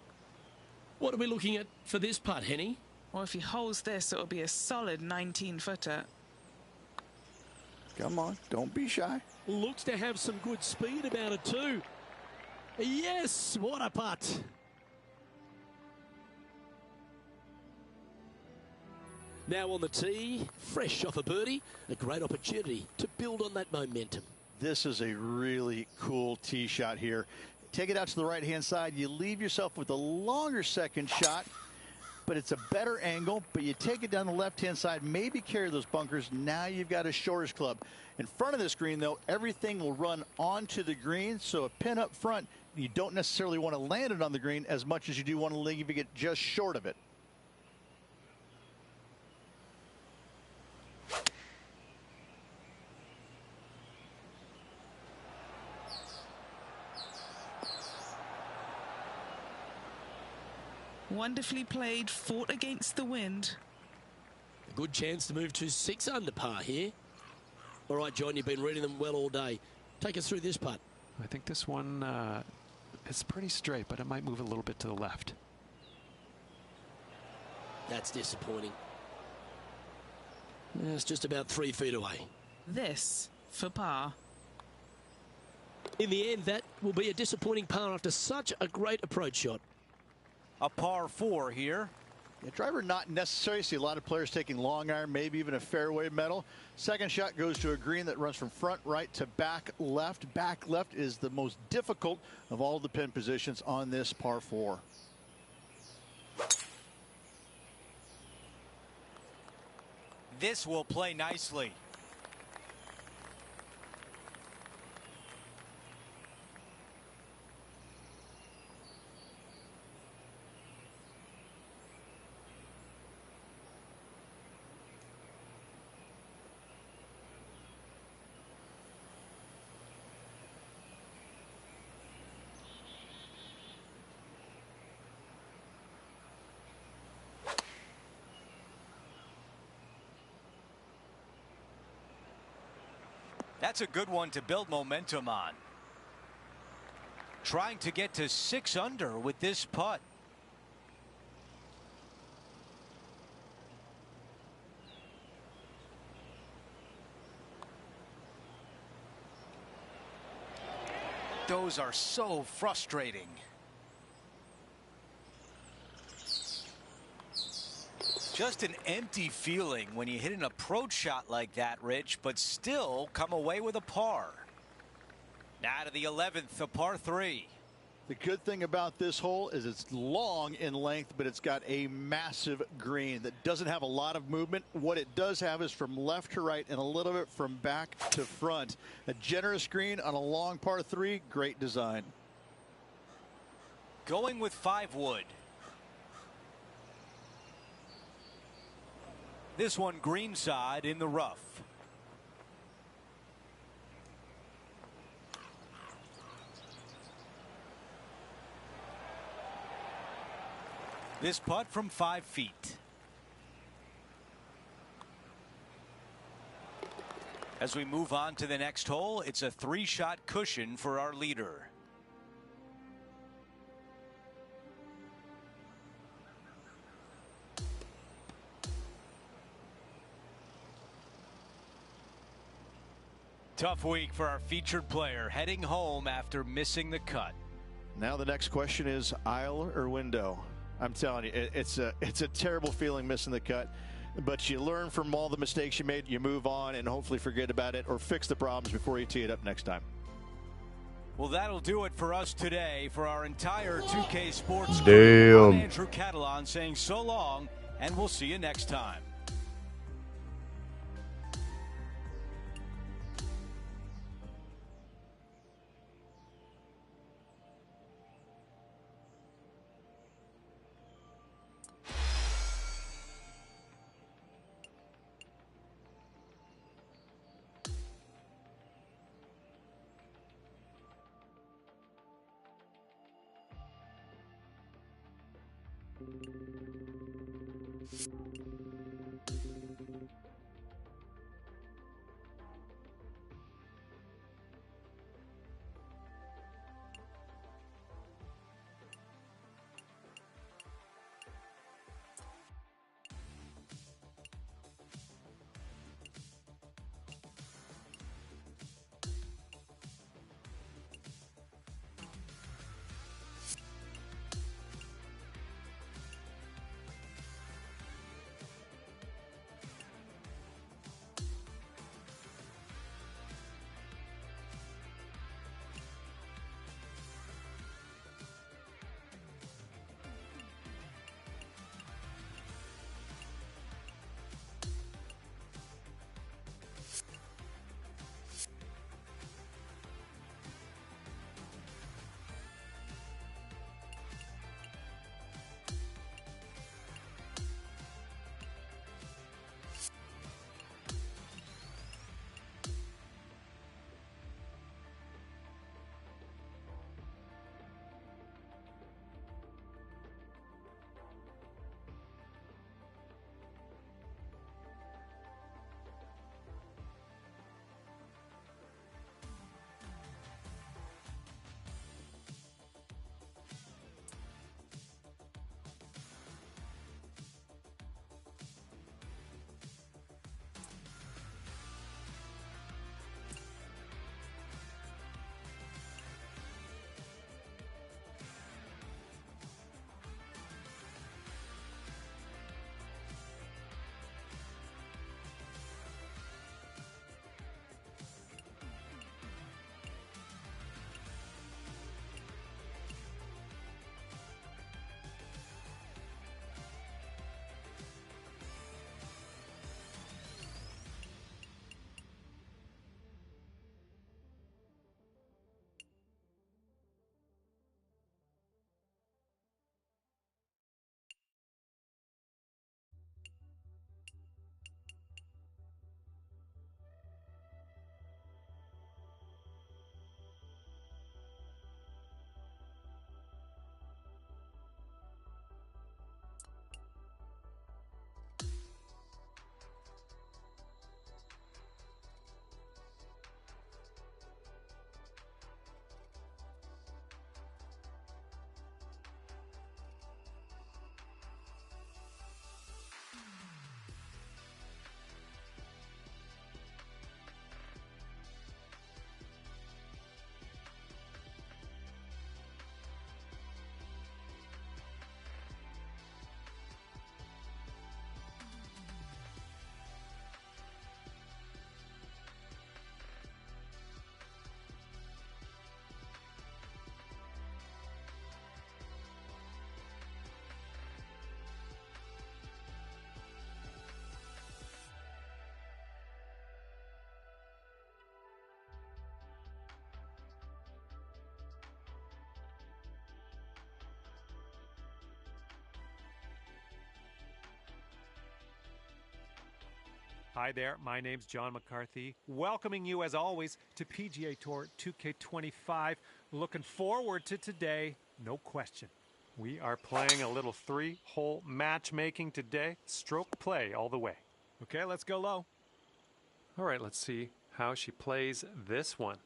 What are we looking at for this putt, Henny? Well, if he holds this, it'll be a solid 19-footer. Come on, don't be shy. Looks to have some good speed about it too. Yes, what a putt. Now on the tee, fresh off a birdie, a great opportunity to build on that momentum. This is a really cool tee shot here. Take it out to the right-hand side. You leave yourself with a longer second shot, but it's a better angle. But you take it down the left-hand side, maybe carry those bunkers. Now you've got a shortish club. In front of this green, though, everything will run onto the green. So a pin up front, you don't necessarily want to land it on the green as much as you do want to leave it just short of it. Wonderfully played, fought against the wind. A good chance to move to 6 under par here. All right, John, you've been reading them well all day. Take us through this putt. I think this one is pretty straight, but it might move a little bit to the left. That's disappointing. It's just about 3 feet away. This for par. In the end, that will be a disappointing par after such a great approach shot. A par 4 here. Yeah, driver not necessary. See a lot of players taking long iron, maybe even a fairway metal. Second shot goes to a green that runs from front right to back left. Back left is the most difficult of all the pin positions on this par 4. This will play nicely. That's a good one to build momentum on. Trying to get to 6 under with this putt. Those are so frustrating. Just an empty feeling when you hit an approach shot like that, Rich, but still come away with a par. Now to the 11th, a par 3. The good thing about this hole is it's long in length, but it's got a massive green that doesn't have a lot of movement. What it does have is from left to right and a little bit from back to front. A generous green on a long par 3. Great design. Going with 5 wood. This one greenside in the rough. This putt from 5 feet. As we move on to the next hole, it's a 3-shot cushion for our leader. Tough week for our featured player, heading home after missing the cut. Now the next question is aisle or window. I'm telling you, it's a terrible feeling missing the cut, but you learn from all the mistakes you made. You move on and hopefully forget about it or fix the problems before you tee it up next time. Well, that'll do it for us today. For our entire 2K Sports Damn. crew, I'm Andrew Catalan saying so long, and we'll see you next time. Hi there, my name's John McCarthy, welcoming you as always to PGA Tour 2K25. Looking forward to today, no question. We are playing a little 3-hole matchmaking today, stroke play all the way. Okay, let's go low. All right, let's see how she plays this one.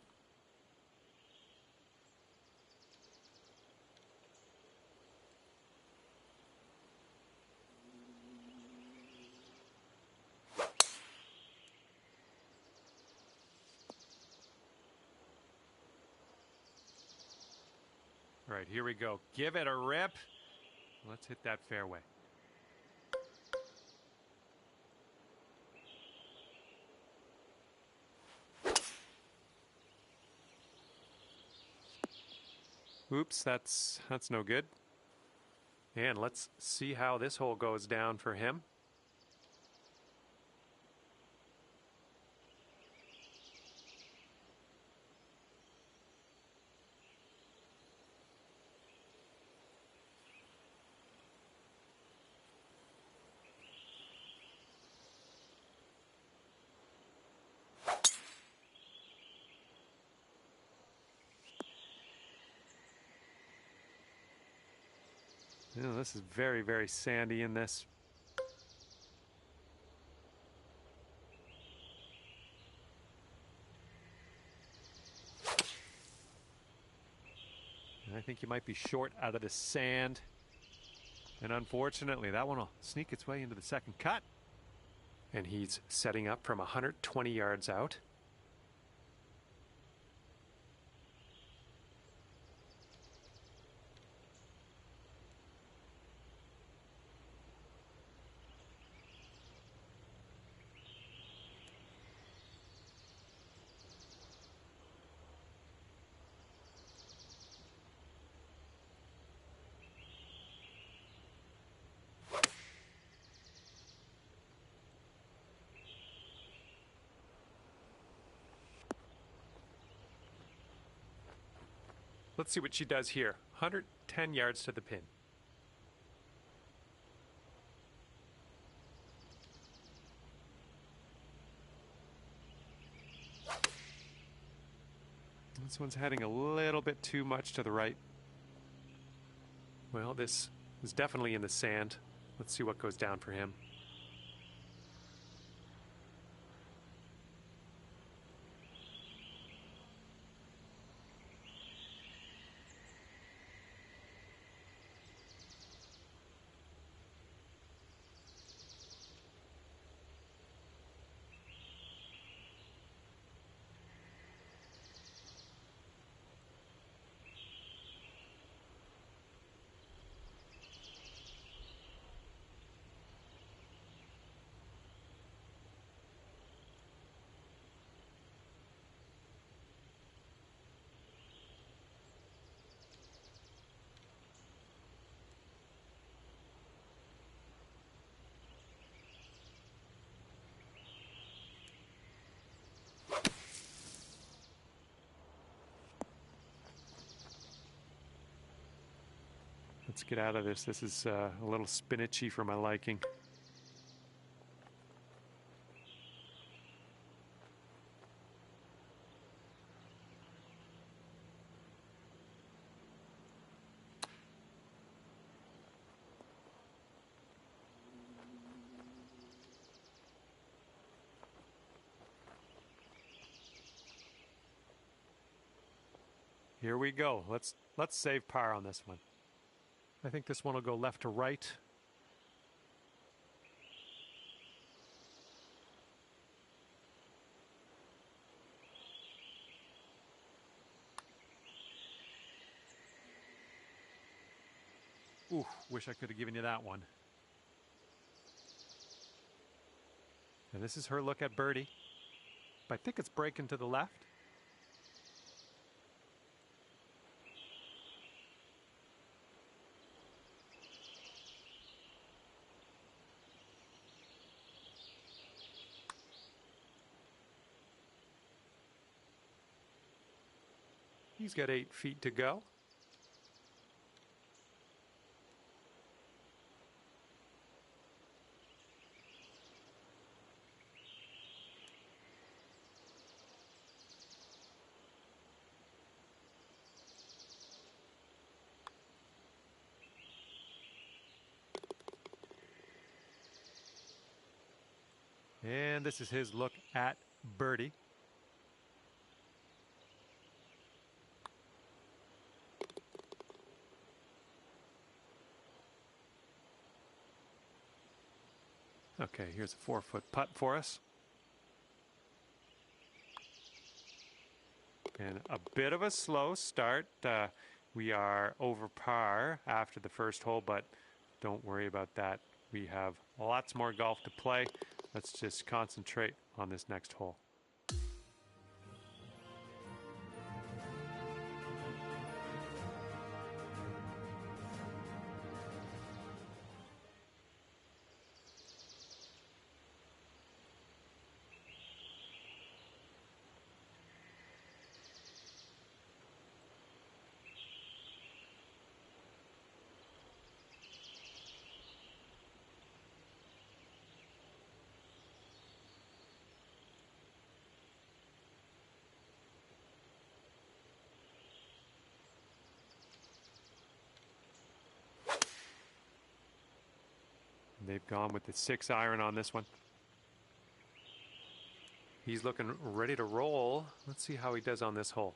All right, here we go. Give it a rip. Let's hit that fairway. Oops, that's no good. And let's see how this hole goes down for him. You know, this is very, very sandy in this. And I think you might be short out of the sand. And unfortunately, that one will sneak its way into the second cut. And he's setting up from 120 yards out. Let's see what she does here. 110 yards to the pin. This one's heading a little bit too much to the right. Well, this is definitely in the sand. Let's see what goes down for him. Let's get out of this. This is a little spinachy for my liking. Here we go. Let's save par on this one. I think this one will go left to right. Ooh, wish I could have given you that one. And this is her look at birdie. I think it's breaking to the left. He's got 8 feet to go. And this is his look at birdie. Okay, here's a 4-foot putt for us. And a bit of a slow start. We are over par after the first hole, but don't worry about that. We have lots more golf to play. Let's just concentrate on this next hole. They've gone with the 6-iron on this one. He's looking ready to roll. Let's see how he does on this hole.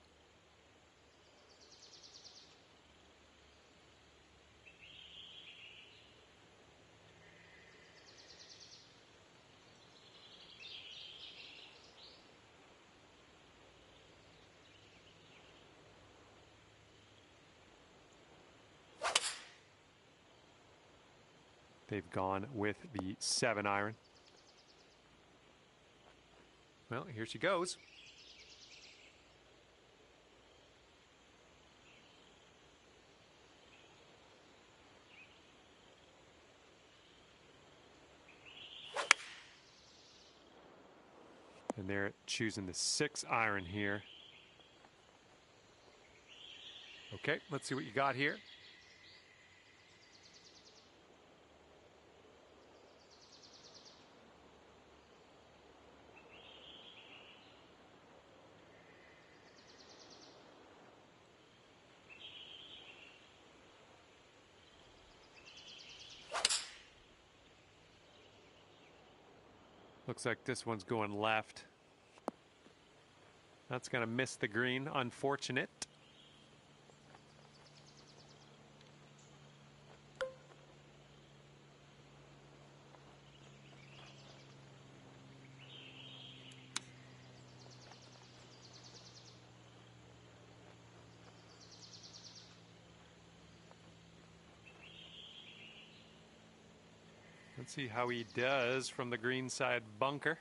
They've gone with the 7-iron. Well, here she goes. And they're choosing the 6-iron here. Okay, let's see what you got here. Looks like this one's going left. That's going to miss the green. Unfortunate. Let's see how he does from the green side bunker.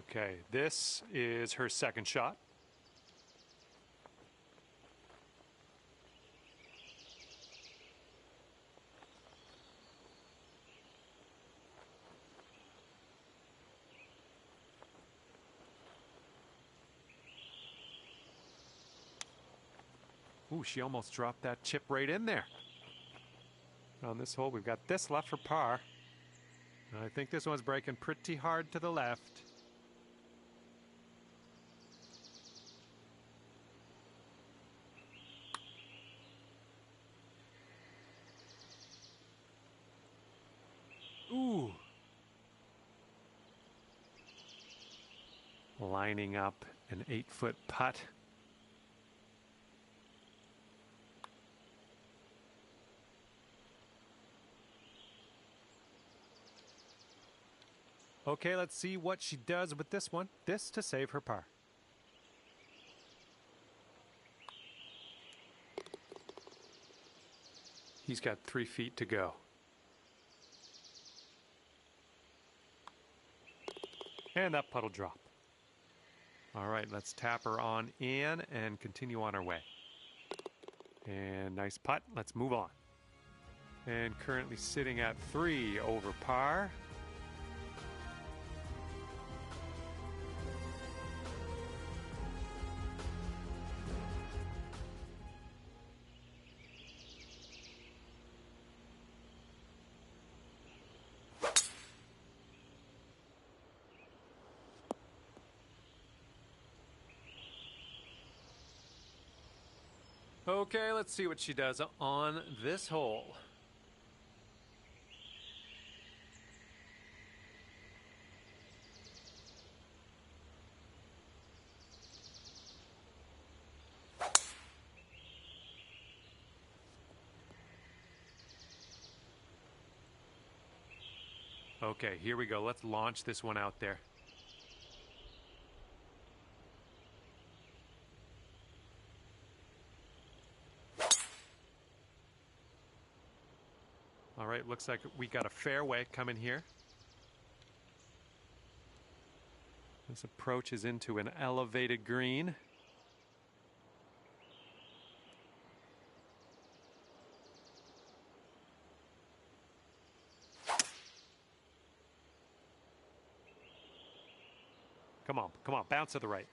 Okay, this is her second shot. Ooh, she almost dropped that chip right in there. On this hole, we've got this left for par. I think this one's breaking pretty hard to the left. Ooh. Lining up an 8-foot putt. Okay, let's see what she does with this one. This to save her par. He's got 3 feet to go. And that putt will drop. All right, let's tap her on in and continue on our way. And nice putt. Let's move on. And currently sitting at 3 over par. Okay, let's see what she does on this hole. Okay, here we go. Let's launch this one out there. All right, looks like we got a fairway coming here. This approach is into an elevated green. Come on, bounce to the right.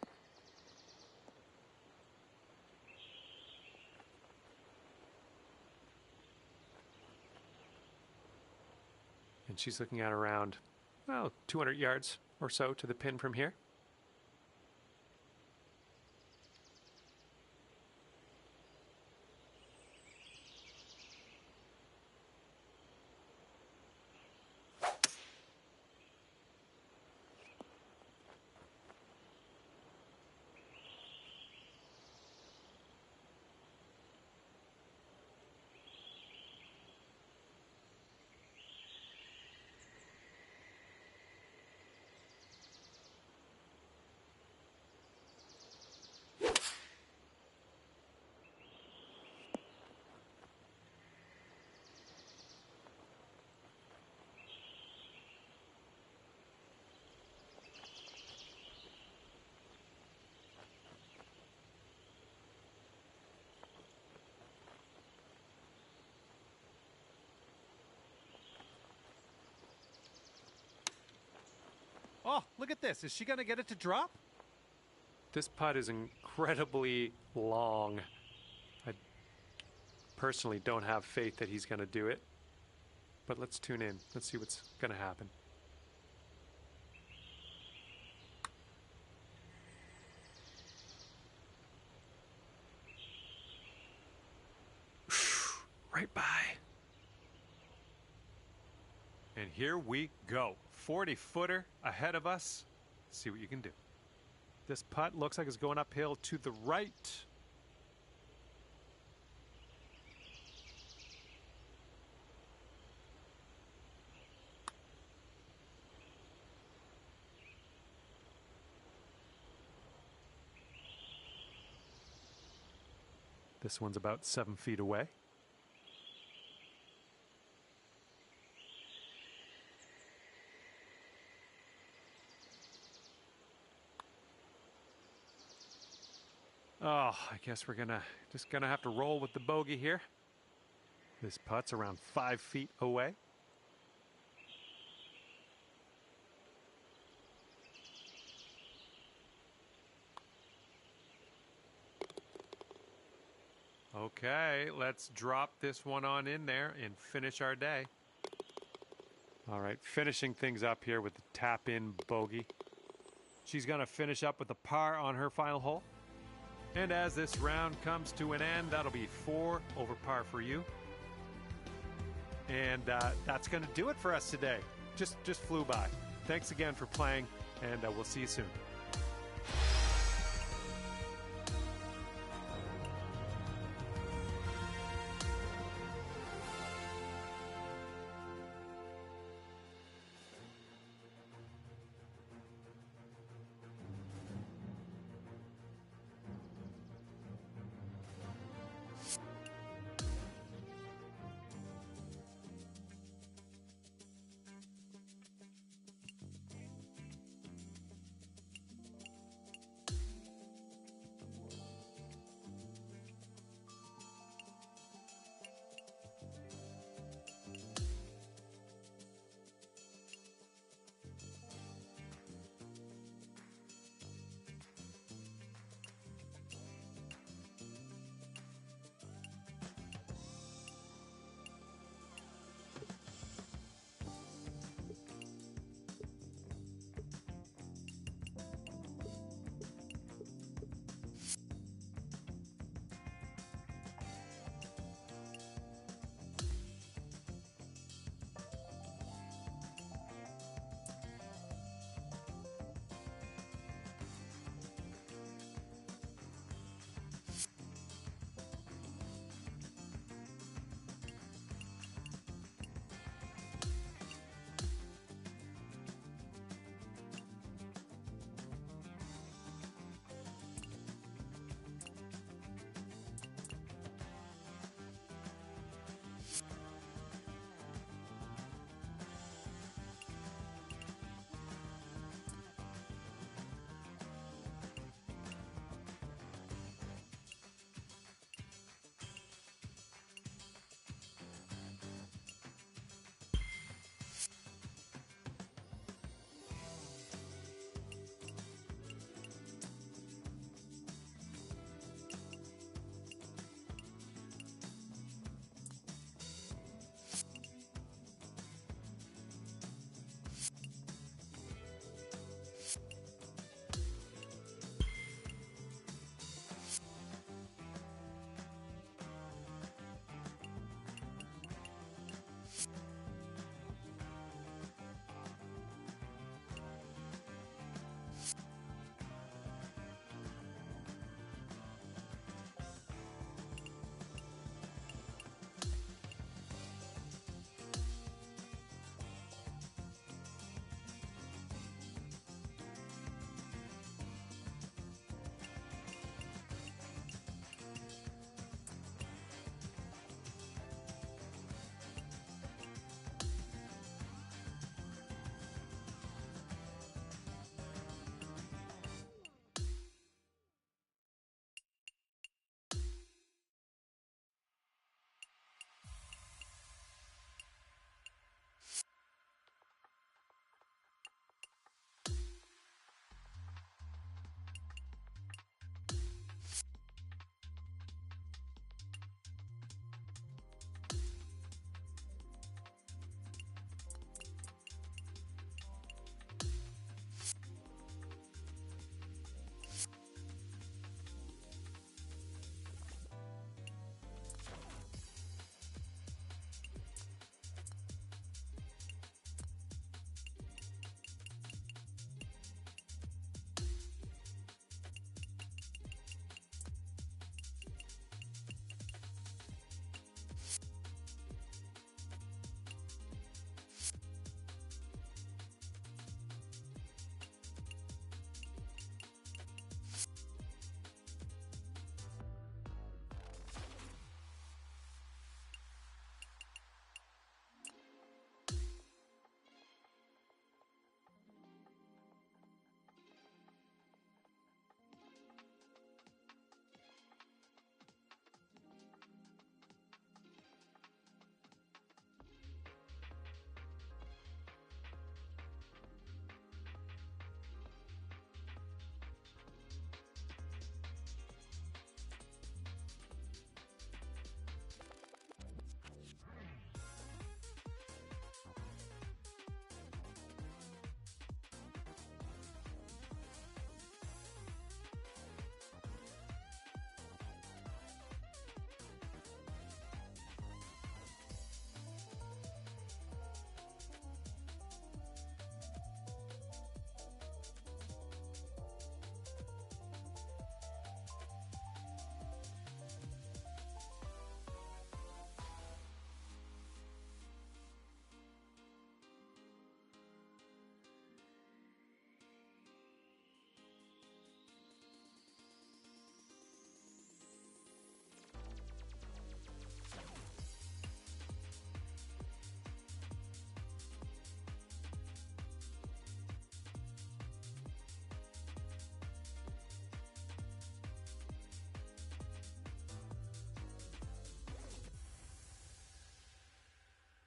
And she's looking at around, well, 200 yards or so to the pin from here. Oh, look at this. Is she going to get it to drop? This putt is incredibly long. I personally don't have faith that he's going to do it. But let's tune in. Let's see what's going to happen. Right by. And here we go. 40-footer ahead of us. Let's see what you can do. This putt looks like it's going uphill to the right. This one's about 7 feet away. Oh, I guess we're just gonna have to roll with the bogey here. This putt's around 5 feet away. Okay, let's drop this one on in there and finish our day. All right, finishing things up here with the tap-in bogey. She's gonna finish up with a par on her final hole. And as this round comes to an end, that'll be 4 over par for you. And that's going to do it for us today. Just flew by. Thanks again for playing, and we'll see you soon.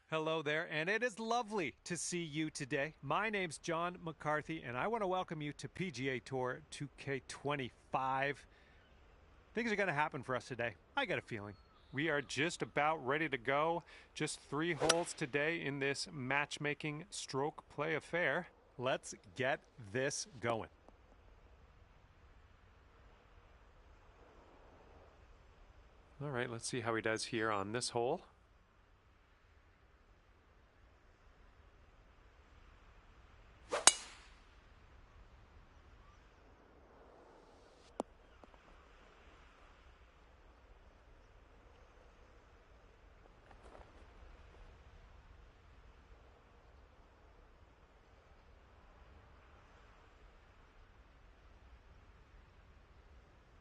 Hello there, and it is lovely to see you today. My name's John McCarthy, and I want to welcome you to PGA Tour 2K25. Things are going to happen for us today. I got a feeling. We are just about ready to go. Just 3 holes today in this matchmaking stroke play affair. Let's get this going. All right, let's see how he does here on this hole.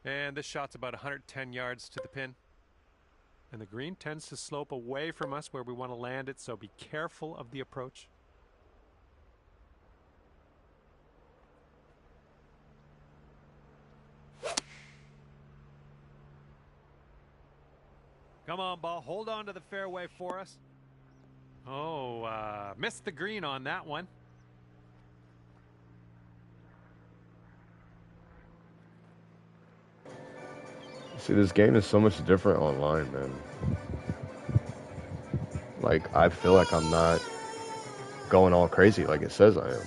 And this shot's about 110 yards to the pin. And the green tends to slope away from us where we want to land it, so be careful of the approach. Come on, ball. Hold on to the fairway for us. Oh, missed the green on that one. See, this game is so much different online, man. Like, I feel like I'm not going all crazy like it says I am.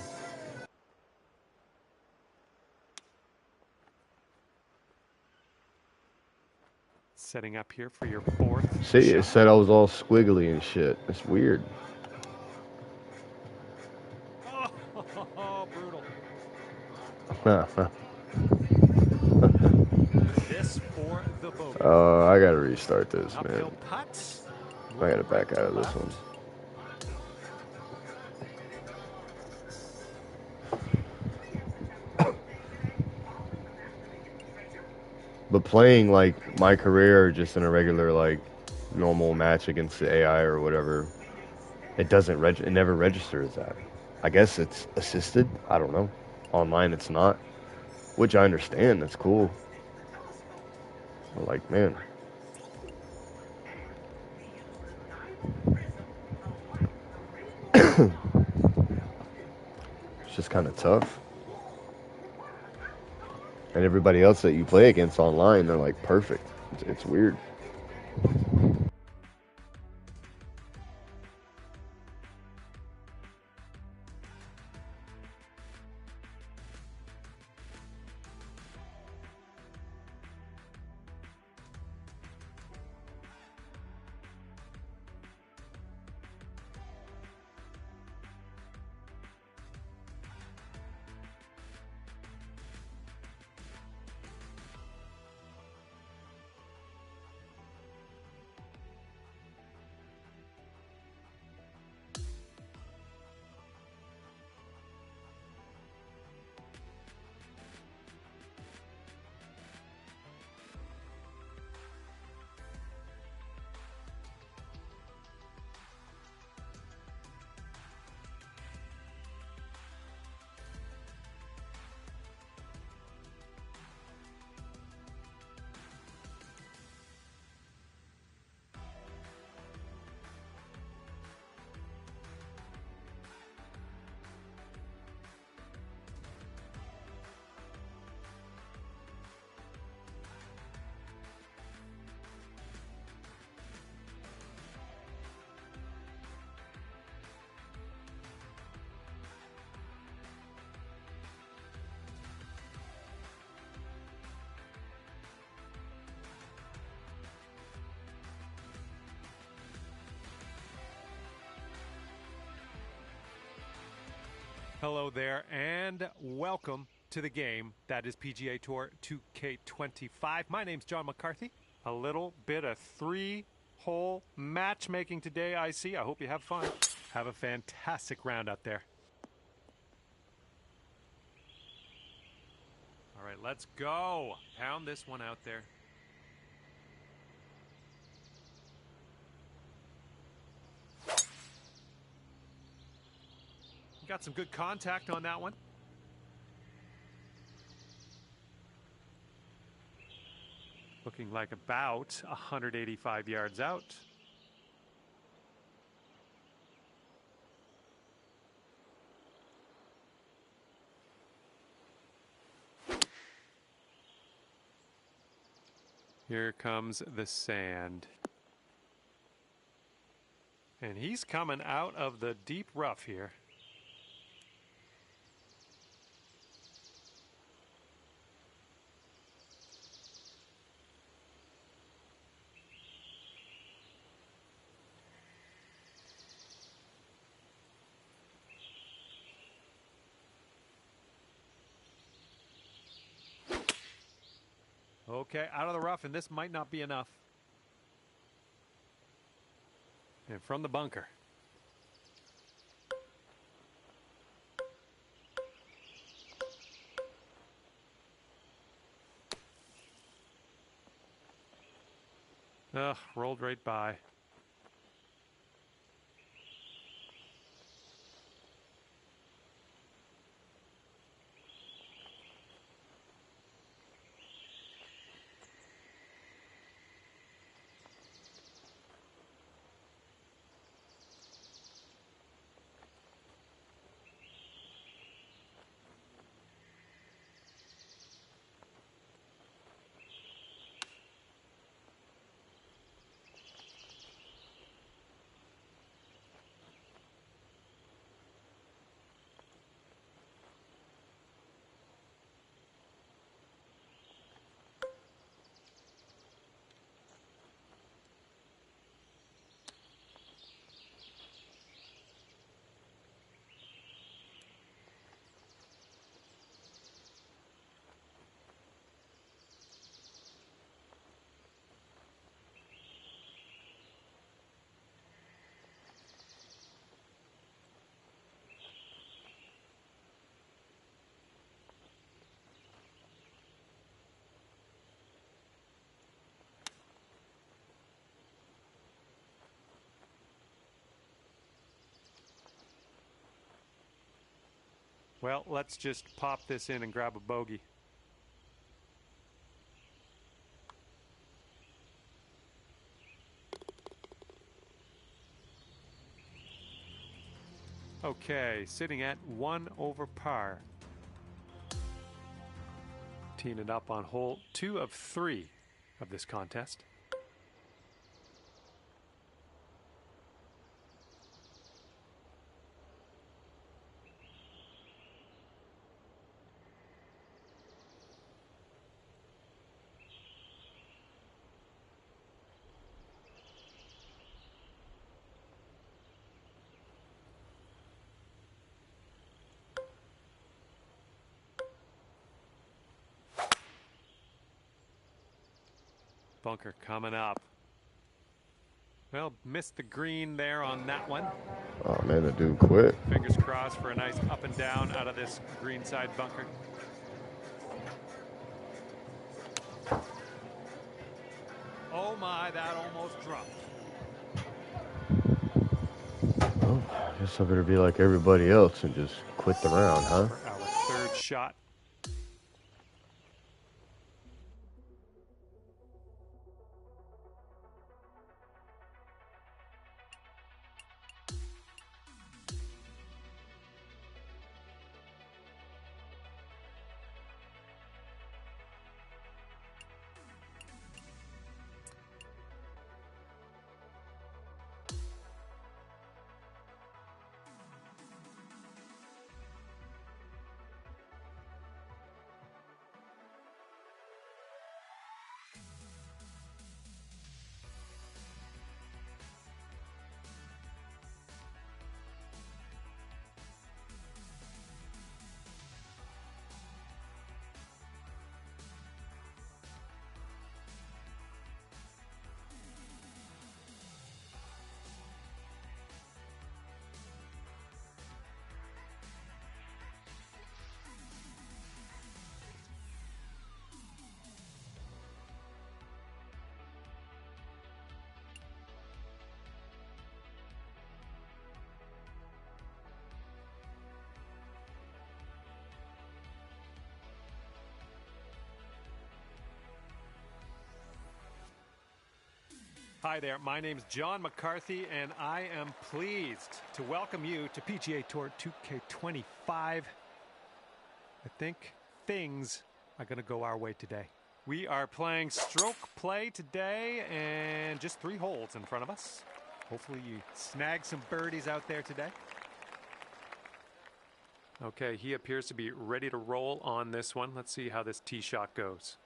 Setting up here for your 4th See, shot. it said I was all squiggly and shit. It's weird. Oh, brutal. This for the bogey. I gotta restart this, man. Uphill putt. I gotta back out of this one. But playing like my career just in a regular like normal match against the AI or whatever, it never registers that. I guess it's assisted. I don't know. Online it's not, which I understand. That's cool. But like, man. It's just kind of tough. And everybody else that you play against online, they're like perfect. It's weird. Hello there, and welcome to the game that is PGA Tour 2K25. My name's John McCarthy. A little bit of 3-hole matchmaking today, I see. I hope you have fun. Have a fantastic round out there. All right, let's go. Pound this one out there. Got some good contact on that one. Looking like about 185 yards out. Here comes the sand. And he's coming out of the deep rough here. Okay, out of the rough, and this might not be enough. And from the bunker. Ugh, rolled right by. Well, let's just pop this in and grab a bogey. Okay, sitting at 1 over par. Teeing it up on hole 2 of 3 of this contest. Bunker coming up. Well, missed the green there on that one. Oh man, the dude quit. Fingers crossed for a nice up and down out of this green side bunker. Oh my, that almost dropped. Well, I guess I better be like everybody else and just quit the round, huh? For our third shot. Hi there, my name's John McCarthy, and I am pleased to welcome you to PGA Tour 2K25. I think things are going to go our way today. We are playing stroke play today and just 3 holes in front of us. Hopefully you snag some birdies out there today. Okay, he appears to be ready to roll on this one. Let's see how this tee shot goes.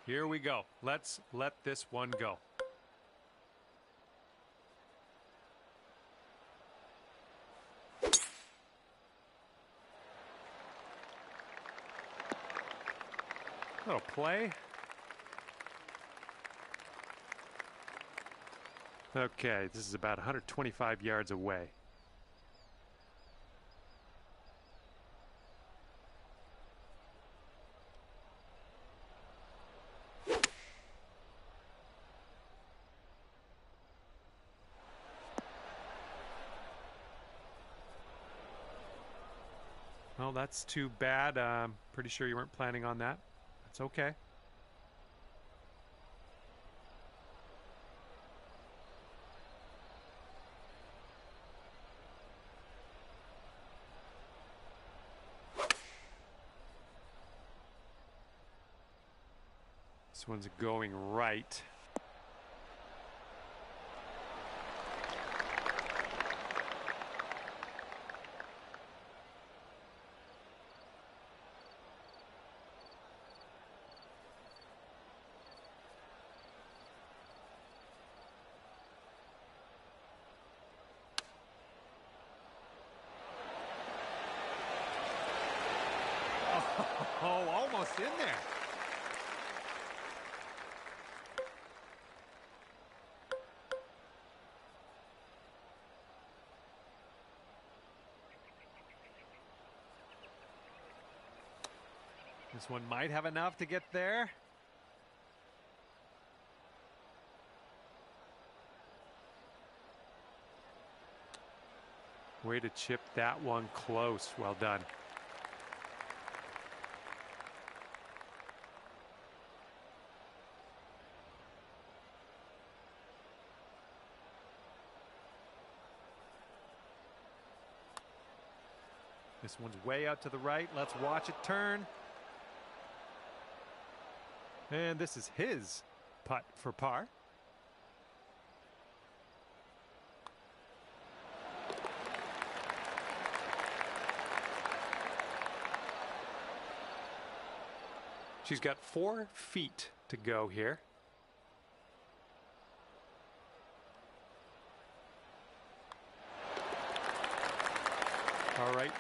Here we go. Let's let this one go. Little play. Okay, this is about 125 yards away. Well, that's too bad. I'm pretty sure you weren't planning on that. That's okay. This one's going right. Oh, almost in there. This one might have enough to get there. Way to chip that one close. Well done. This one's way out to the right. Let's watch it turn. And this is his putt for par. She's got 4 feet to go here. All right.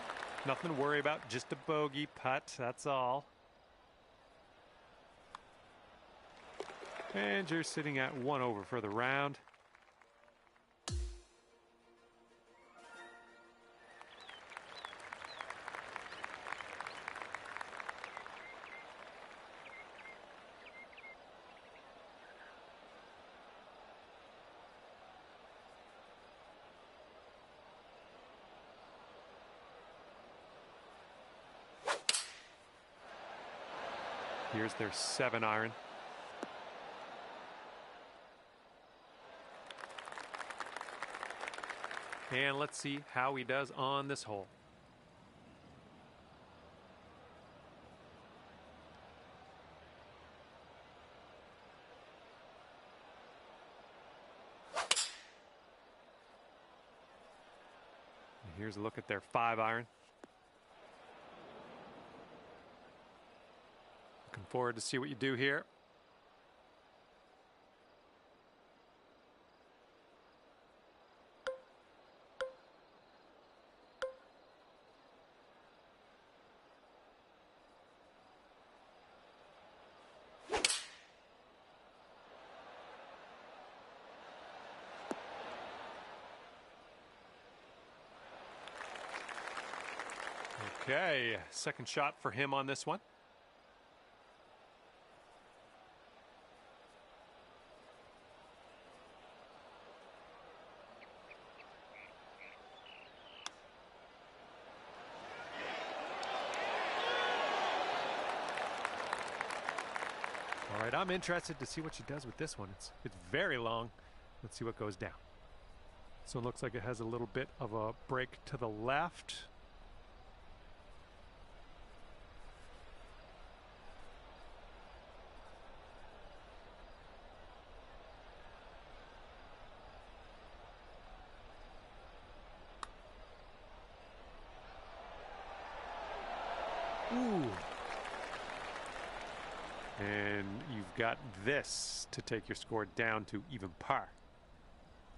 Nothing to worry about, just a bogey putt, that's all. And you're sitting at 1 over for the round. Here's their 7-iron. And let's see how he does on this hole. And here's a look at their 5-iron. Looking forward to see what you do here. Okay, second shot for him on this one. All right, I'm interested to see what she does with this one. It's very long. Let's see what goes down. So it looks like it has a little bit of a break to the left. Ooh. And you've got this to take your score down to even par.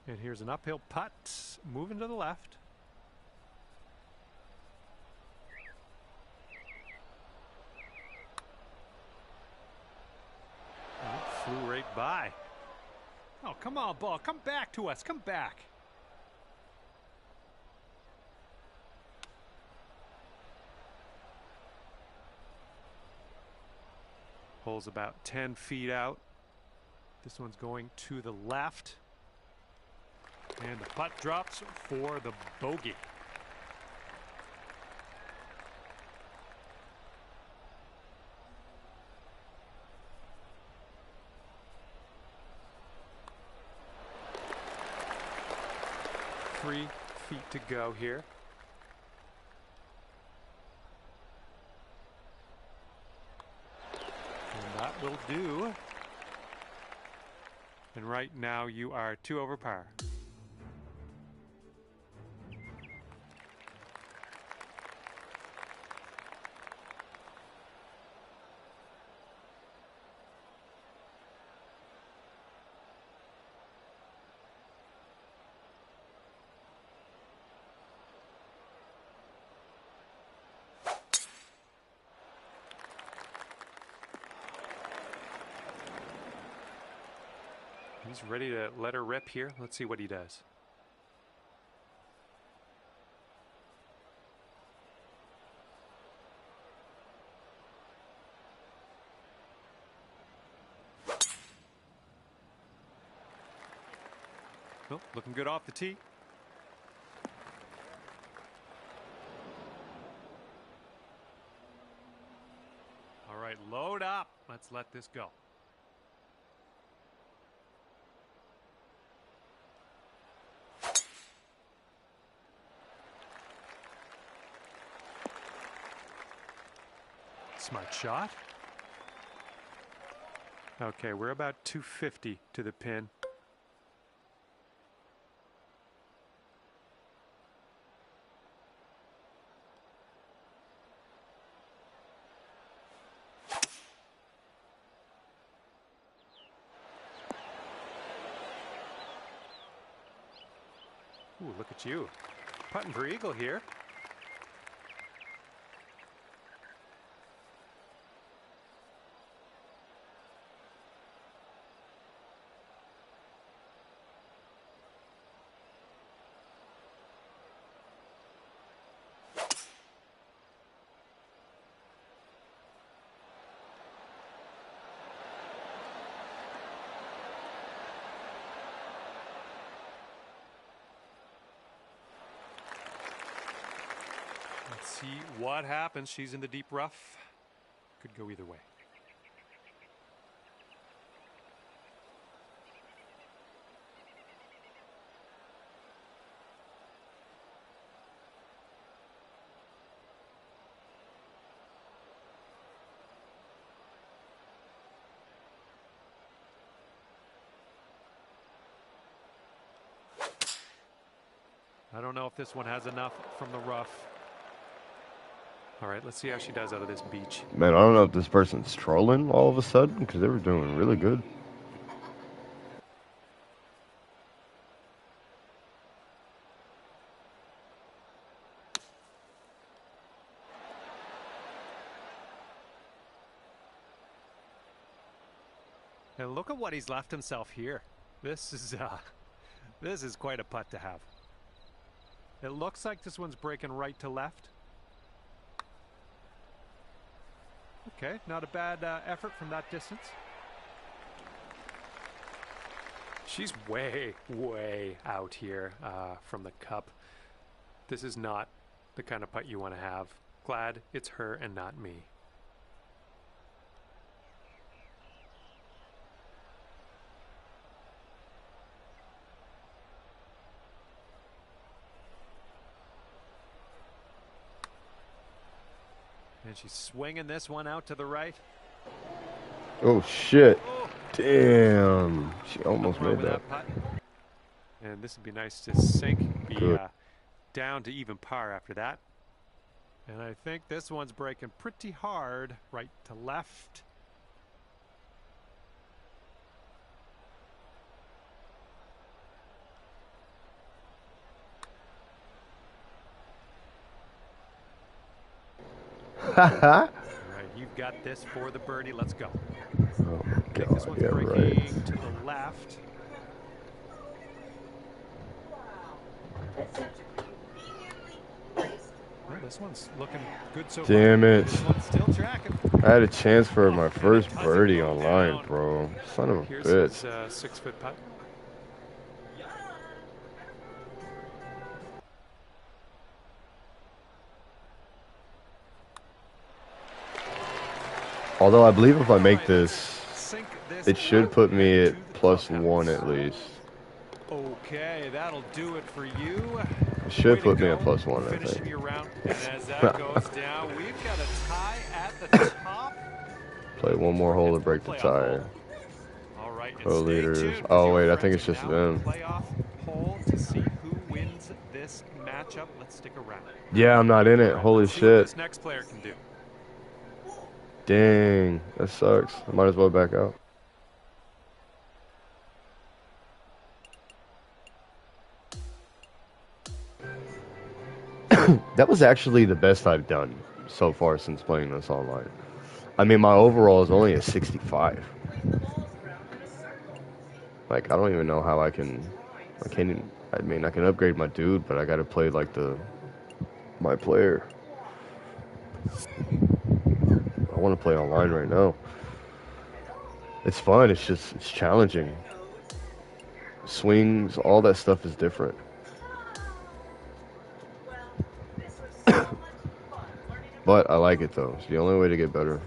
And here's an uphill putt, moving to the left. Oh, it flew right by. Oh, come on, ball. Come back to us. Come back. Hole's about 10 feet out. This one's going to the left. And the putt drops for the bogey. Three feet to go here. And that will do. And right now you are 2 over par. He's ready to let her rip here. Let's see what he does. Oh, looking good off the tee. All right, load up. Let's let this go. Smart shot. Okay, we're about 250 to the pin. Ooh, look at you. Putting for eagle here. Let's see what happens. She's in the deep rough. Could go either way. I don't know if this one has enough from the rough. All right, let's see how she does out of this beach. Man, I don't know if this person's trolling all of a sudden because they were doing really good. And look at what he's left himself here. This is quite a putt to have. It looks like this one's breaking right to left. Okay, not a bad effort from that distance. She's way, way out here from the cup. This is not the kind of putt you want to have. Glad it's her and not me. And she's swinging this one out to the right. Oh, shit. Damn. She almost made that. Putt. And this would be nice to sink, be down to even par after that. And I think this one's breaking pretty hard, right to left. Right, you've got this for the birdie. Let's go. Oh my God, This one's yeah, breaking right. to the left. Well, this one's looking good so far. Damn it. This one's still tracking. I had a chance for my first birdie online, bro. Son of a Here's bitch. his 6-foot putt. Although I believe if I make this, it should put me at +1 at least. Okay, that'll do it for you. It should put me at +1, I Finishing think. your round, and as that goes down, we've got a tie at the top. Play one more hole to break the tie. All right, Pro leaders. Oh wait, I think it's just them. Playoff hole to see who wins this matchup. Let's stick around. Yeah, I'm not in it. Holy Let's see what shit. this next player can do. Dang, that sucks. I might as well back out. That was actually the best I've done so far since playing this online. I mean, my overall is only a 65. Like, I don't even know how I can upgrade my dude, but I gotta play like my player. I want to play online right now. It's fun, it's challenging. Swings, all that stuff is different. But I like it though. It's the only way to get better.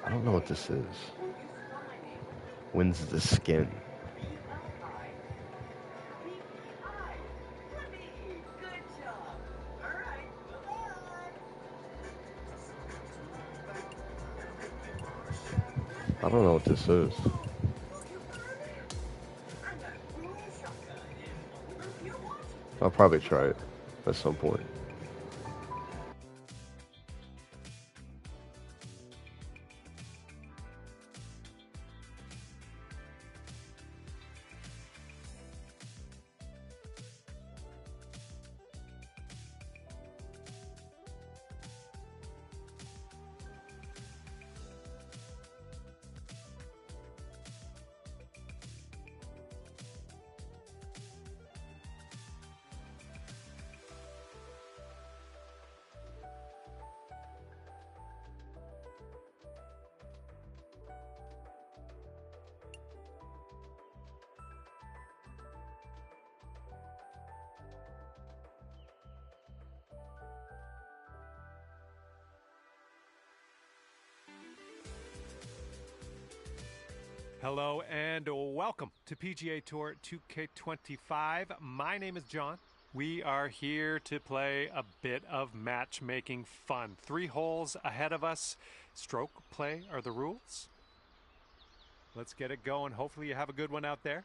I don't know what this is. Wins the skin. I don't know what this is. I'll probably try it at some point. Hello and welcome to PGA Tour 2K25. My name is John. We are here to play a bit of matchmaking fun. 3 holes ahead of us. Stroke play are the rules. Let's get it going. Hopefully you have a good one out there.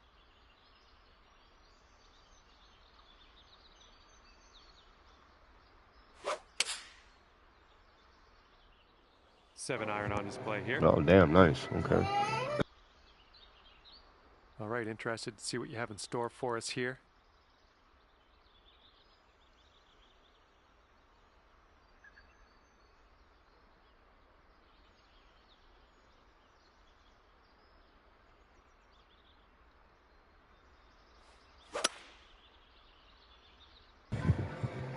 Seven iron on display here. Oh, damn, nice. Okay. All right, interested to see what you have in store for us here.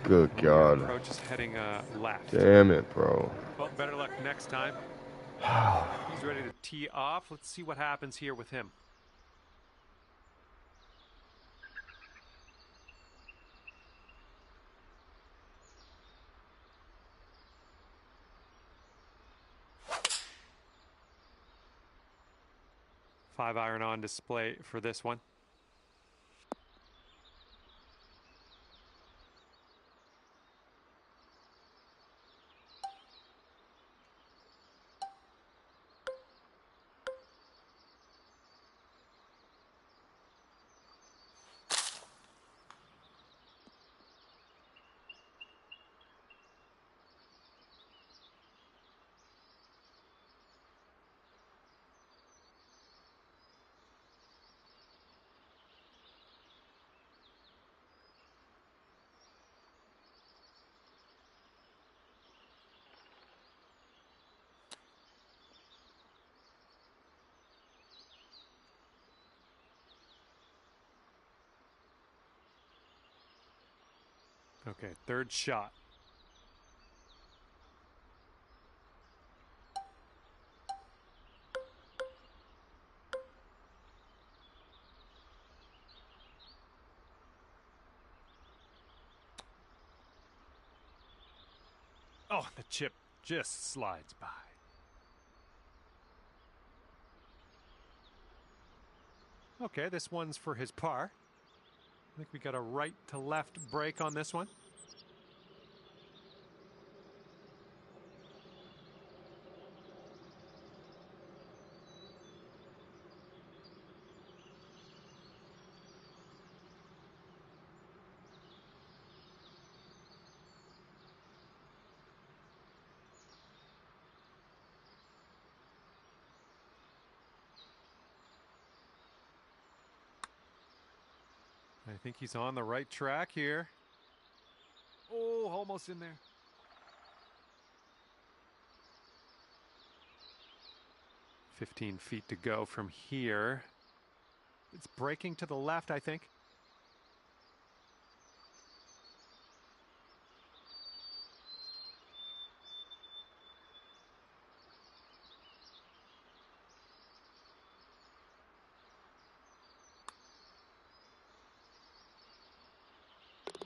Good God. Approach is heading left. Damn it, bro. Well, better luck next time. He's ready to tee off. Let's see what happens here with him. Five iron on display for this one. Okay, third shot. Oh, the chip just slides by. Okay, this one's for his par. I think we got a right to left break on this one. I think he's on the right track here. Oh, almost in there. "15 feet to go from here." It's breaking to the left, I think.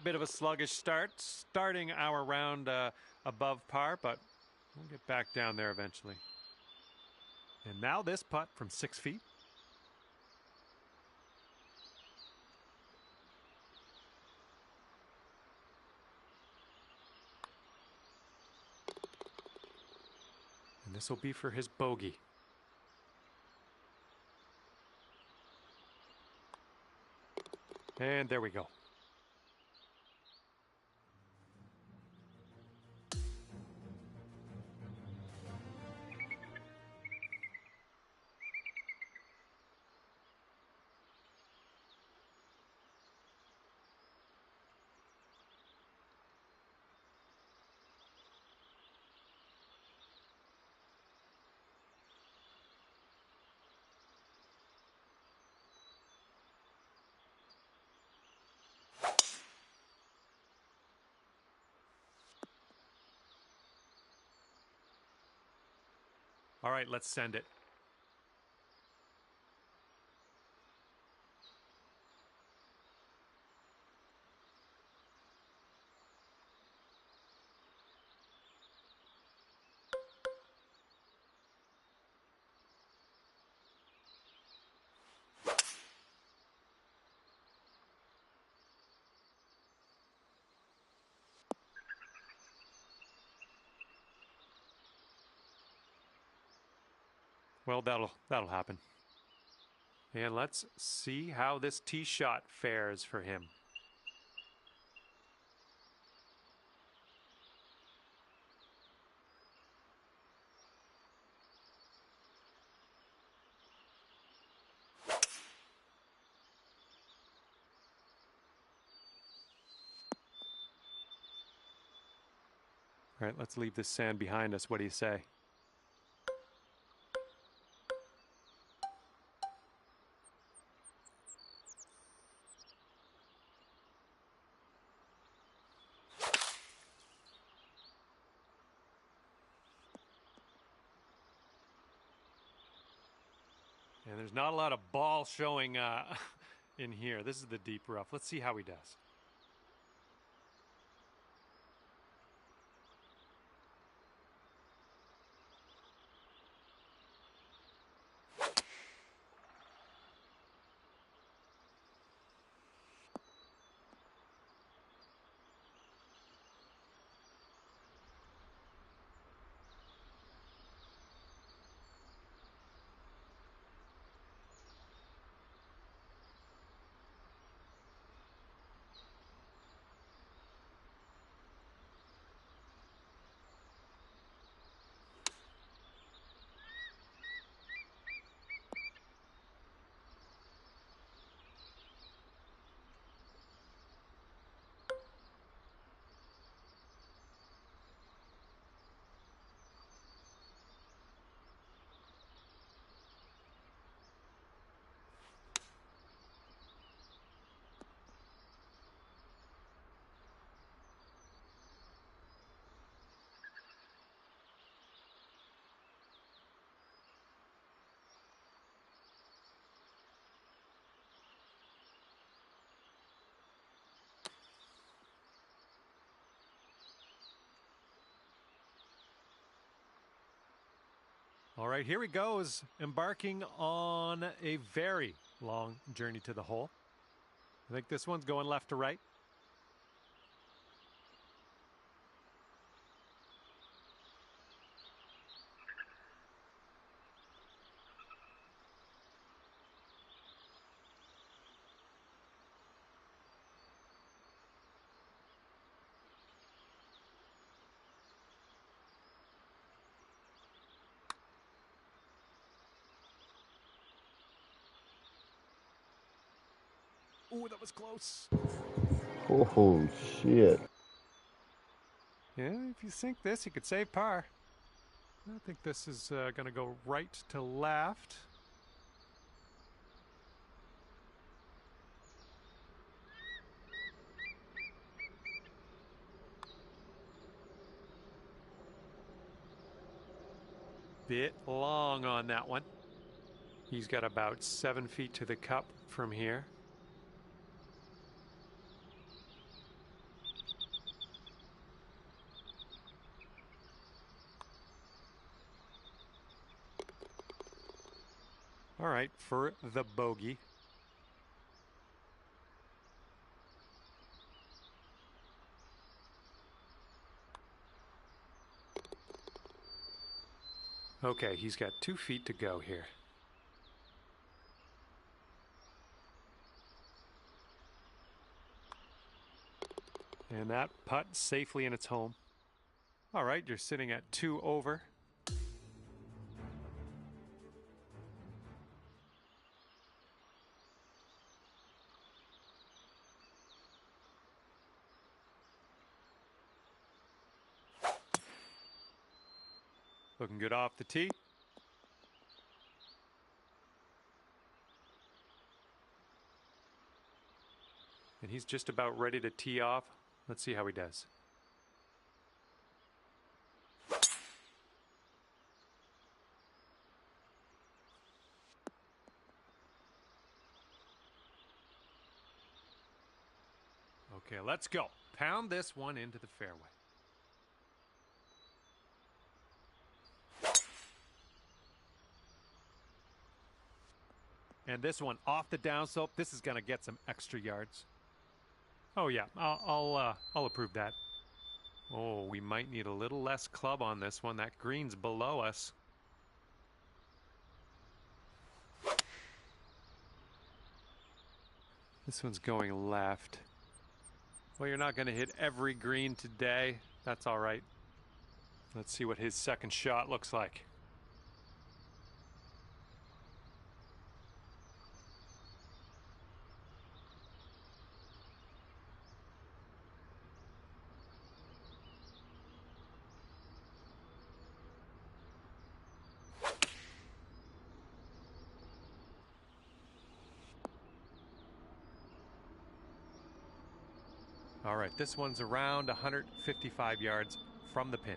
Bit of a sluggish start, starting our round above par, but we'll get back down there eventually. And now this putt from 6 feet. And this will be for his bogey. And there we go. All right, let's send it. Well, that'll happen. And let's see how this tee shot fares for him. All right, let's leave this sand behind us. What do you say? And there's not a lot of ball showing in here. This is the deep rough. Let's see how he does. All right, here he goes, embarking on a very long journey to the hole. I think this one's going left to right. Ooh, that was close. Oh, shit. Yeah, if you sink this, you could save par. I think this is going to go right to left. Bit long on that one. He's got about 7 feet to the cup from here. All right, for the bogey. Okay, he's got 2 feet to go here. And that putt safely in its home. All right, you're sitting at 2 over. Looking good off the tee. And he's just about ready to tee off. Let's see how he does. Okay, let's go. Pound this one into the fairway. And this one off the downslope. This is going to get some extra yards. Oh yeah, I'll approve that. Oh, we might need a little less club on this one. That green's below us. This one's going left. Well, you're not going to hit every green today. That's all right. Let's see what his second shot looks like. All right, this one's around 155 yards from the pin.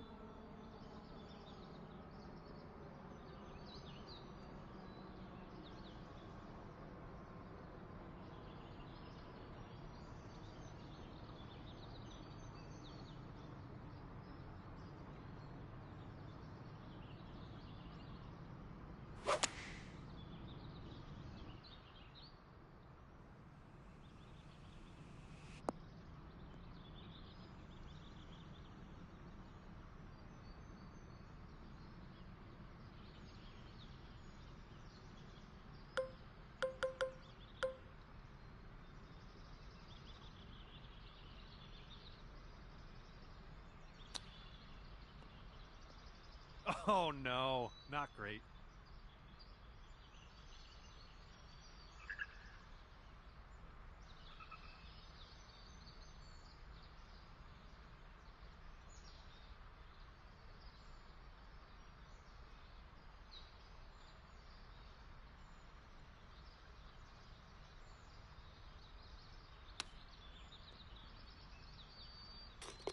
Oh no, not great.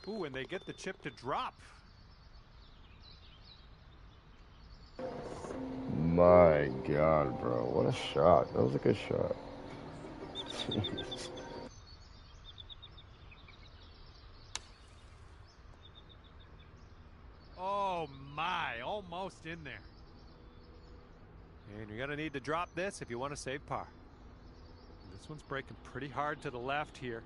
Ooh, and they get the chip to drop. My God, bro. What a shot. That was a good shot. Jeez. Oh my, almost in there. And you're going to need to drop this if you want to save par. This one's breaking pretty hard to the left here.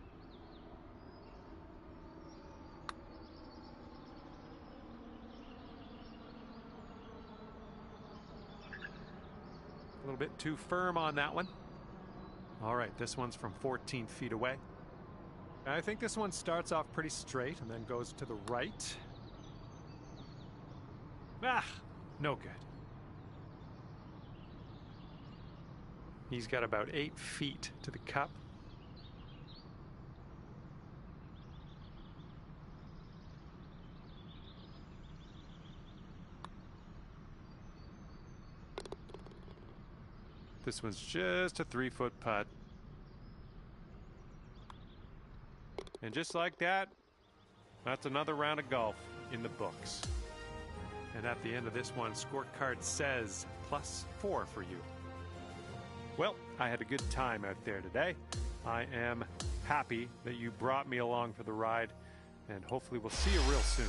A little bit too firm on that one. All right, this one's from 14 feet away. I think this one starts off pretty straight and then goes to the right. Ah, no good. He's got about 8 feet to the cup. This one's just a 3-foot putt. And just like that, that's another round of golf in the books. And at the end of this one, scorecard says +4 for you. Well, I had a good time out there today. I am happy that you brought me along for the ride, and hopefully we'll see you real soon.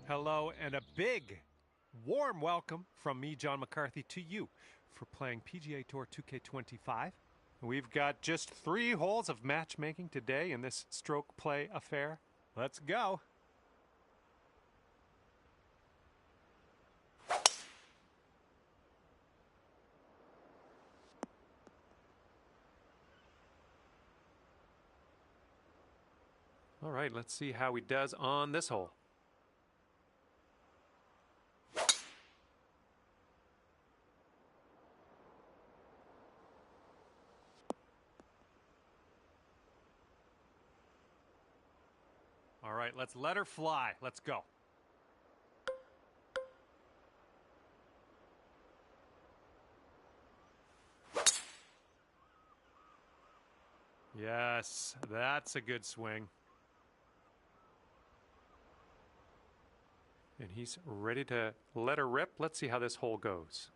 Hello and a big, warm welcome from me, John McCarthy, to you for playing PGA Tour 2K25. We've got just 3 holes of matchmaking today in this stroke play affair. Let's go. All right, let's see how he does on this hole. All right, let's let her fly. Let's go. Yes, that's a good swing. And he's ready to let her rip. Let's see how this hole goes.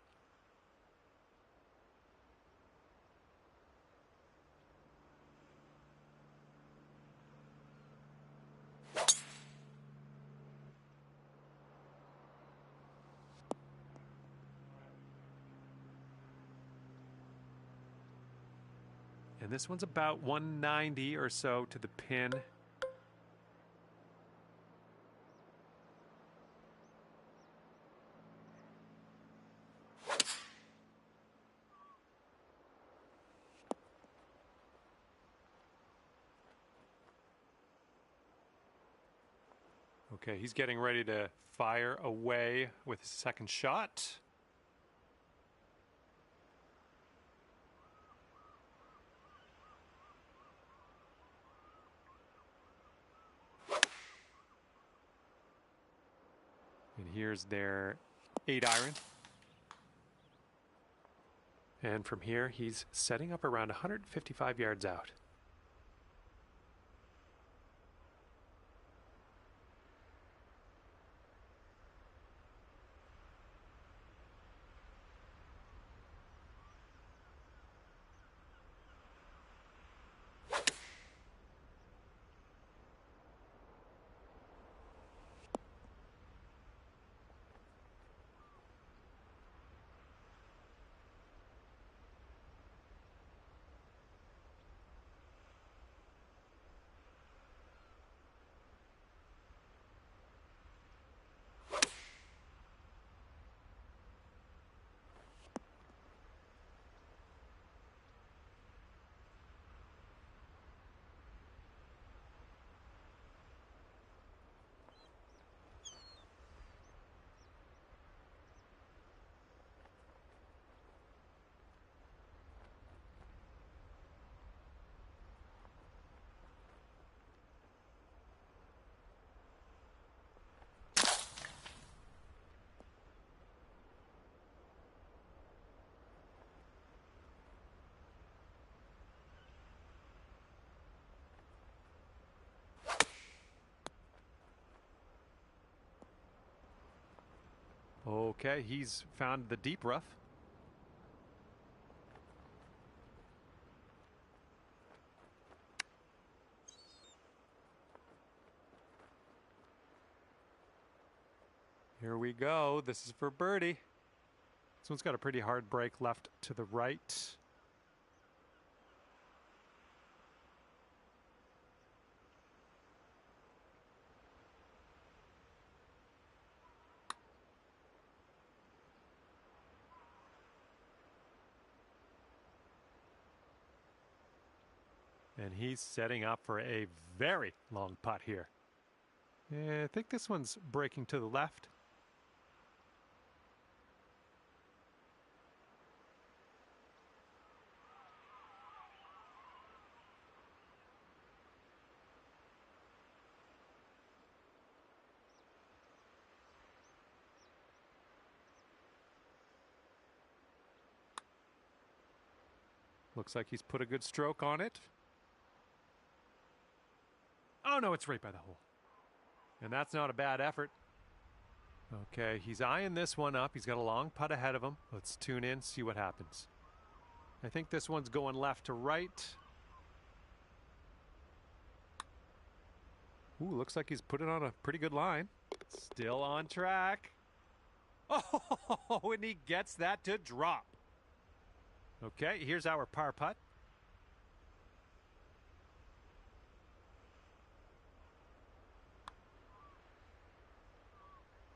And this one's about 190 or so to the pin. Okay, he's getting ready to fire away with his second shot. And here's their 8-iron. And from here, he's setting up around 155 yards out. Okay, he's found the deep rough. Here we go. This is for birdie. This one's got a pretty hard break left to the right. And he's setting up for a very long putt here. Yeah, I think this one's breaking to the left. Looks like he's put a good stroke on it. Oh no, it's right by the hole. And that's not a bad effort. Okay, he's eyeing this one up. He's got a long putt ahead of him. Let's tune in, see what happens. I think this one's going left to right. Ooh, looks like he's put it on a pretty good line. Still on track. Oh, and he gets that to drop. Okay, here's our par putt.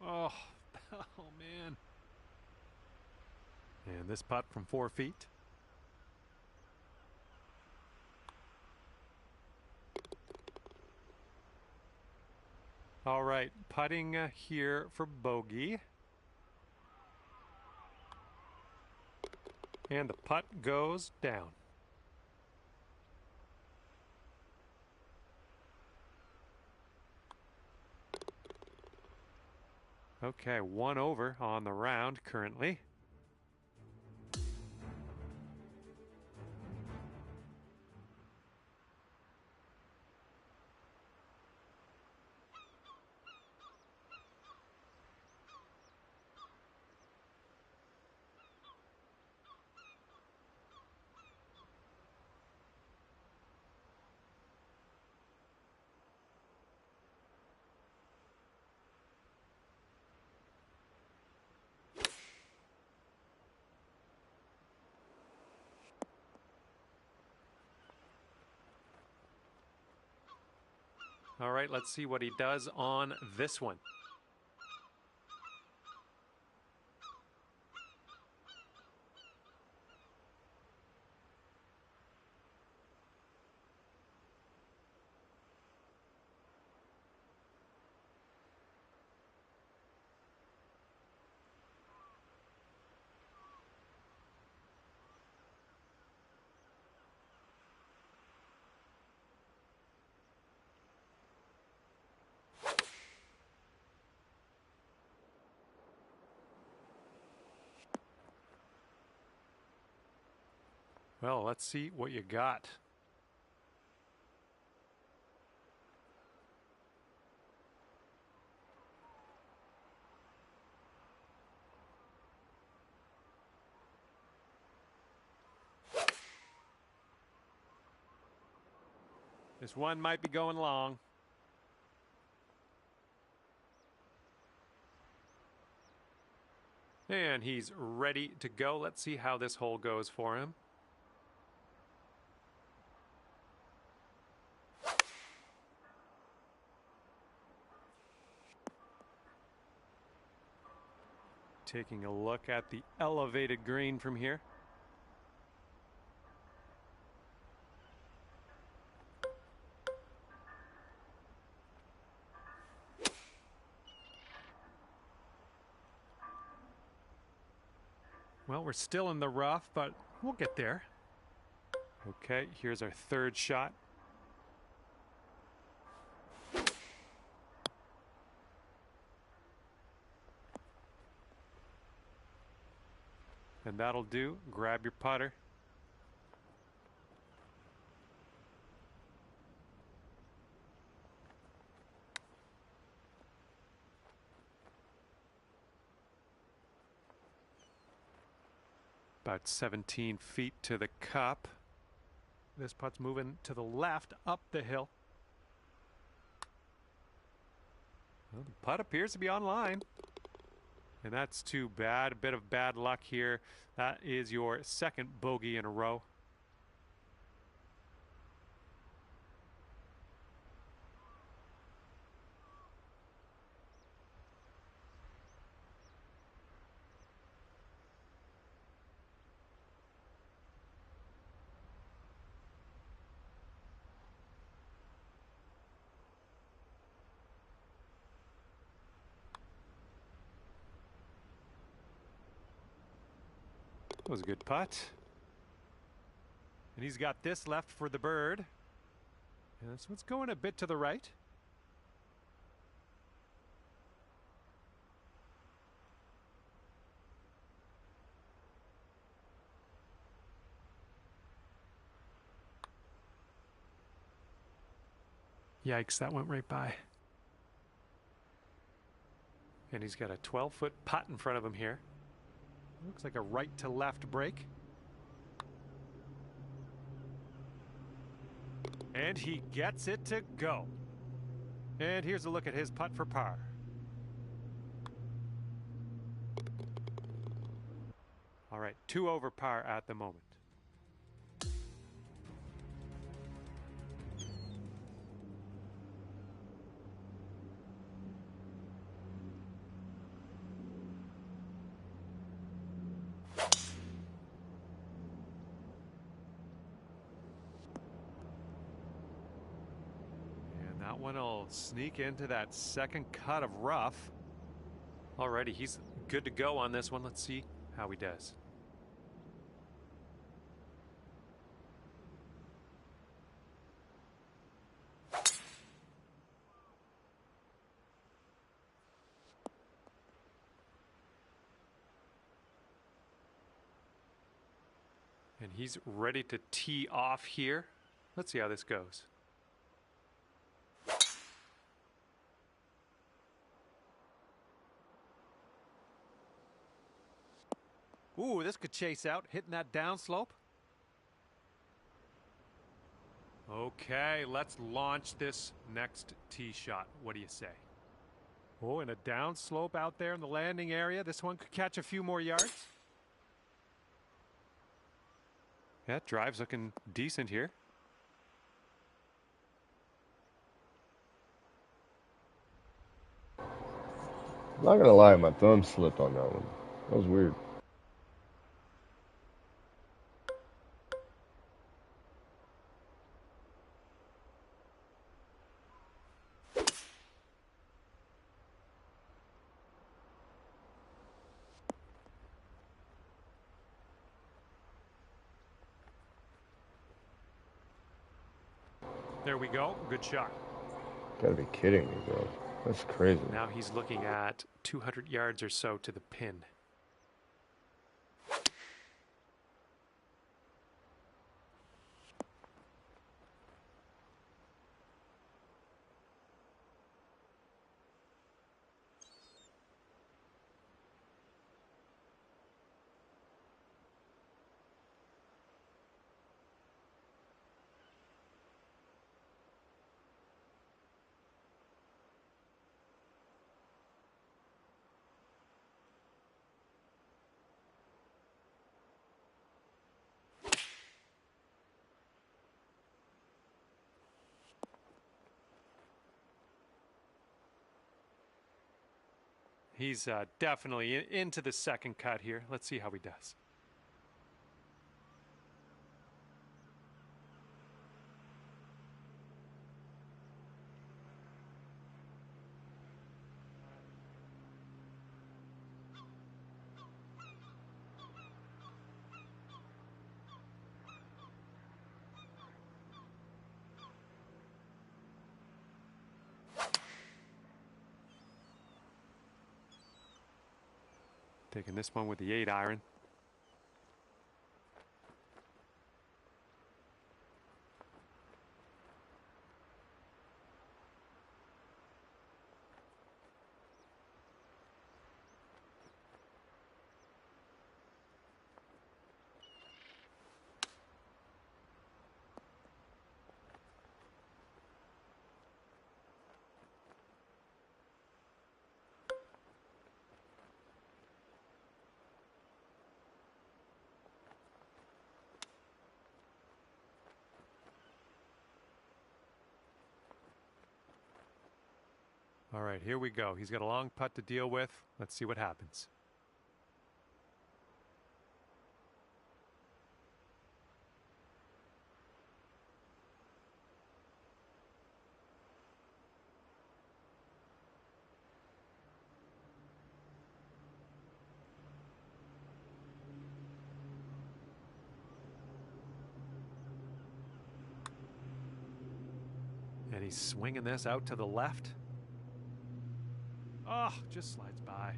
Oh, oh man. And this putt from 4 feet. All right, putting here for bogey. And the putt goes down. Okay, 1 over on the round currently. All right, let's see what he does on this one. Well, let's see what you got. This one might be going long. And he's ready to go. Let's see how this hole goes for him. Taking a look at the elevated green from here. Well, we're still in the rough, but we'll get there. Okay, here's our third shot. And that'll do. Grab your putter. About 17 feet to the cup. This putt's moving to the left up the hill. Well, the putt appears to be on line. And that's too bad. A bit of bad luck here. That is your second bogey in a row. That was a good putt. And he's got this left for the bird. And this one's going a bit to the right. Yikes, that went right by. And he's got a 12-foot putt in front of him here. Looks like a right to left break. And he gets it to go. And here's a look at his putt for par. All right, 2 over par at the moment. That one will sneak into that second cut of rough. Alrighty, he's good to go on this one. Let's see how he does. And he's ready to tee off here. Let's see how this goes. Ooh, this could chase out, hitting that downslope. Okay, let's launch this next tee shot. What do you say? Oh, and a downslope out there in the landing area. This one could catch a few more yards. Yeah, drive's looking decent here. I'm not gonna lie, my thumb slipped on that one. That was weird. There we go. Good shot. Gotta be kidding me, bro. That's crazy. Now he's looking at 200 yards or so to the pin. He's definitely into the second cut here. Let's see how he does. Taking this one with the 8-iron. All right, here we go. He's got a long putt to deal with. Let's see what happens. And he's swinging this out to the left. Oh, just slides by.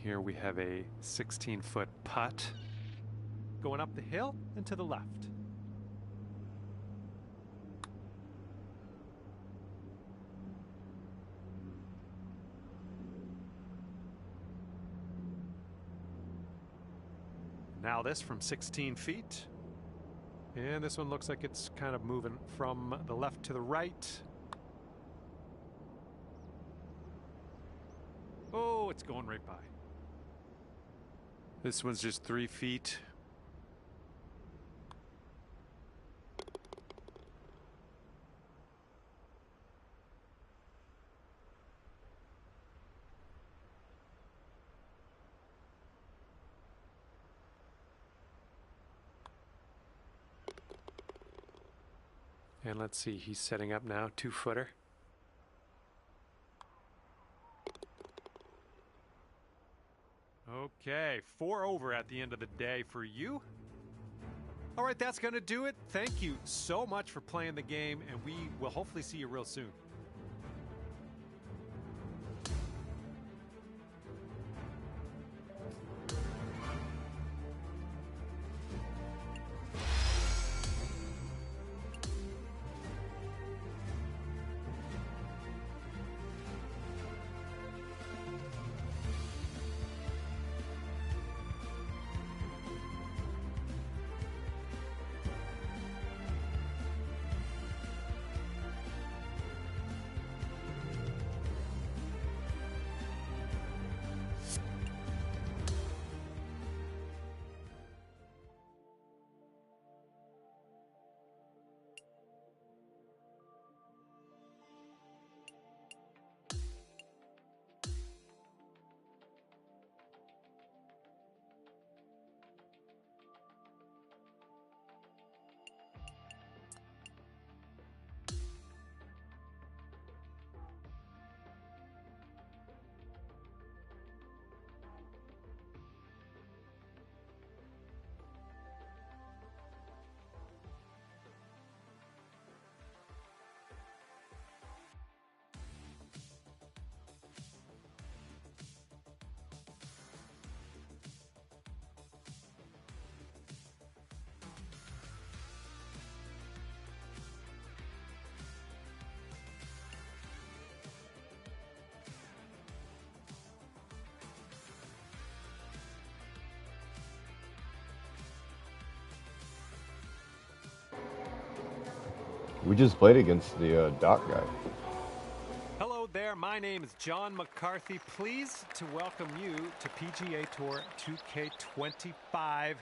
Here we have a 16-foot putt going up the hill and to the left. Now this from 16 feet. And this one looks like it's kind of moving from the left to the right. Oh, it's going right by. This one's just 3 feet. And let's see, he's setting up now, 2-footer. Okay, 4 over at the end of the day for you. All right, that's going to do it. Thank you so much for playing the game, and we will hopefully see you real soon. We just played against the Doc guy. Hello there, my name is John McCarthy. Pleased to welcome you to PGA Tour 2K25.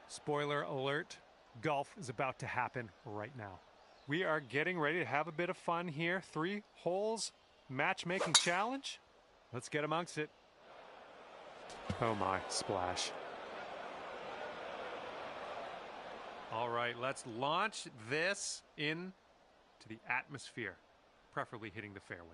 Spoiler alert, golf is about to happen right now. We are getting ready to have a bit of fun here. 3 holes, matchmaking challenge? Let's get amongst it. Oh my, splash. All right, let's launch this into the atmosphere, preferably hitting the fairway.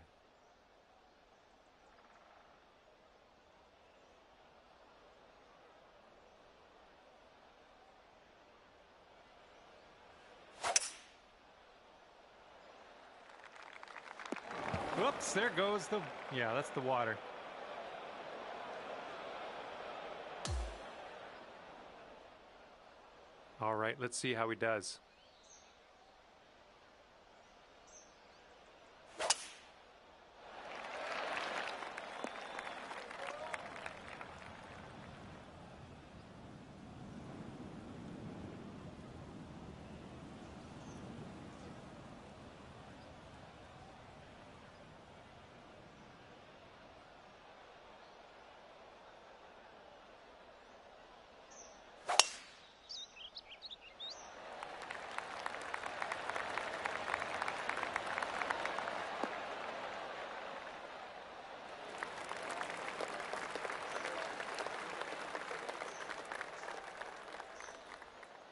Whoops, there goes the, yeah, that's the water. All right, let's see how he does.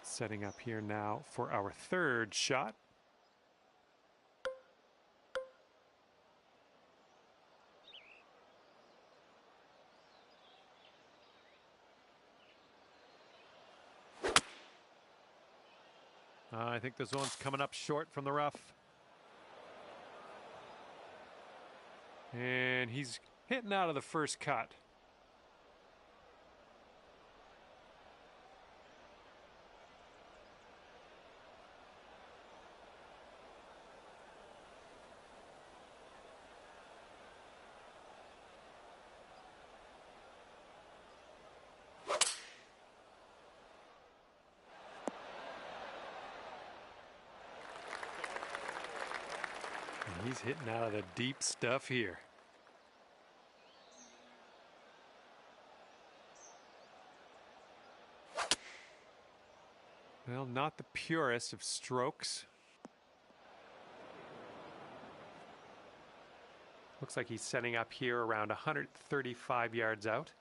Setting up here now for our third shot. I think this one's coming up short from the rough. And he's hitting out of the first cut. He's hitting out of the deep stuff here. Well, not the purest of strokes. Looks like he's setting up here around 135 yards out.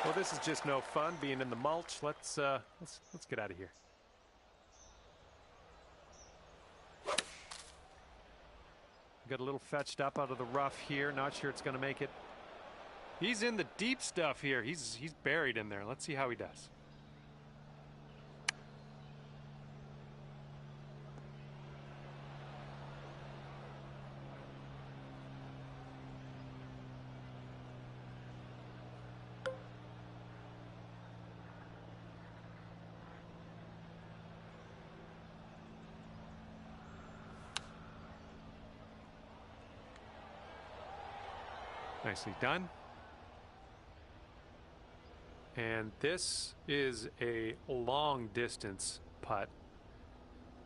Well, this is just no fun being in the mulch. Let's get out of here. Got a little fetched up out of the rough here. Not sure it's going to make it. He's in the deep stuff here. He's buried in there. Let's see how he does. Nicely done. And this is a long distance putt.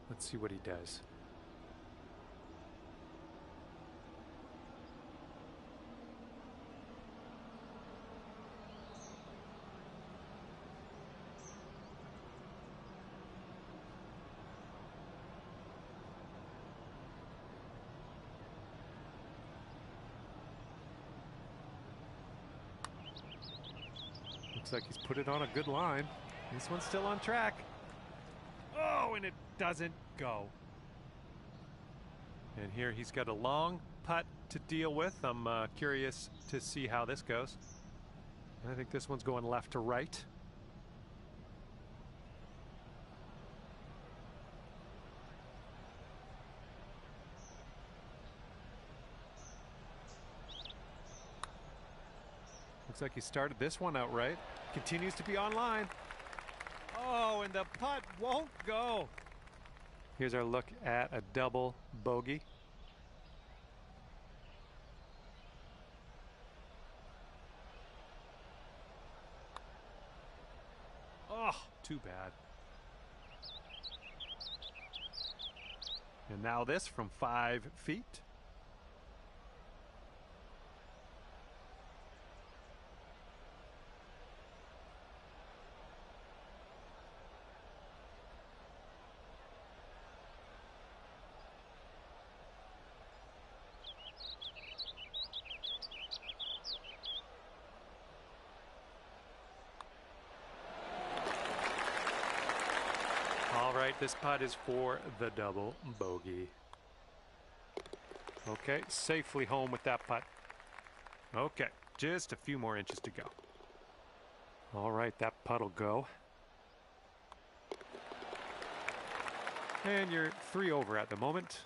Let's see what he does. Looks like he's put it on a good line. This one's still on track. Oh, and it doesn't go. And here he's got a long putt to deal with. I'm curious to see how this goes. I think this one's going left to right. Looks like he started this one out right. Continues to be online. Oh, and the putt won't go. Here's our look at a double bogey. Oh, too bad. And now this from 5 feet. All right, this putt is for the double bogey. Okay, safely home with that putt. Okay, just a few more inches to go. All right, that putt will go. And you're 3 over at the moment.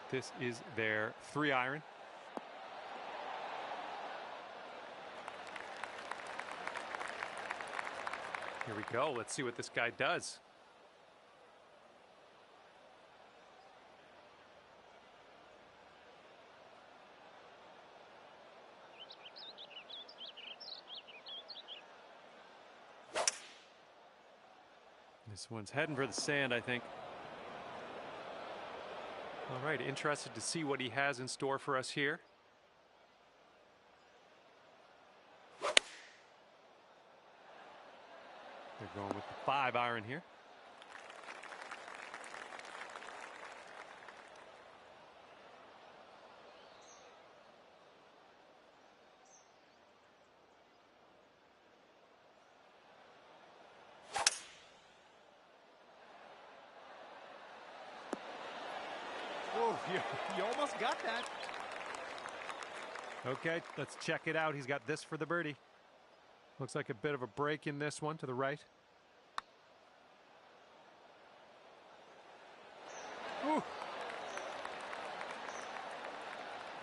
This is their 3-iron. Here we go. Let's see what this guy does. This one's heading for the sand, I think. All right, interested to see what he has in store for us here. They're going with the 5-iron here. Oh, you almost got that. Okay, let's check it out. He's got this for the birdie. Looks like a bit of a break in this one to the right. Ooh. And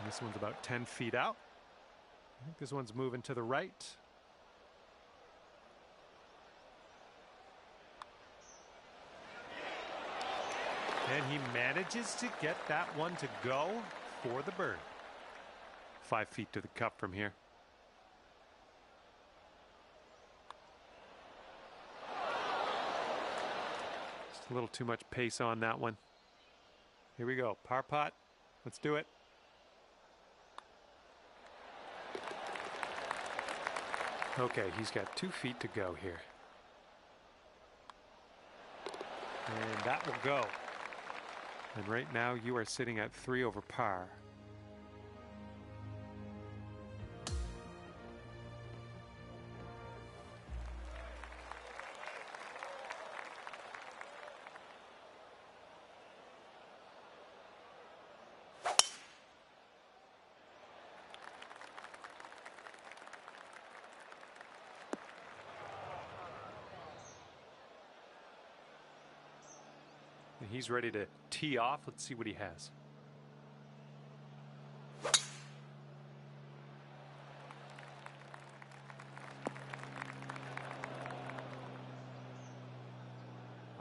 this one's about 10 feet out. I think this one's moving to the right. And he manages to get that one to go for the bird. 5 feet to the cup from here. Just a little too much pace on that one. Here we go. Par putt. Let's do it. Okay, he's got 2 feet to go here. And that will go. And right now you are sitting at 3 over par. And he's ready to tee off. Let's see what he has.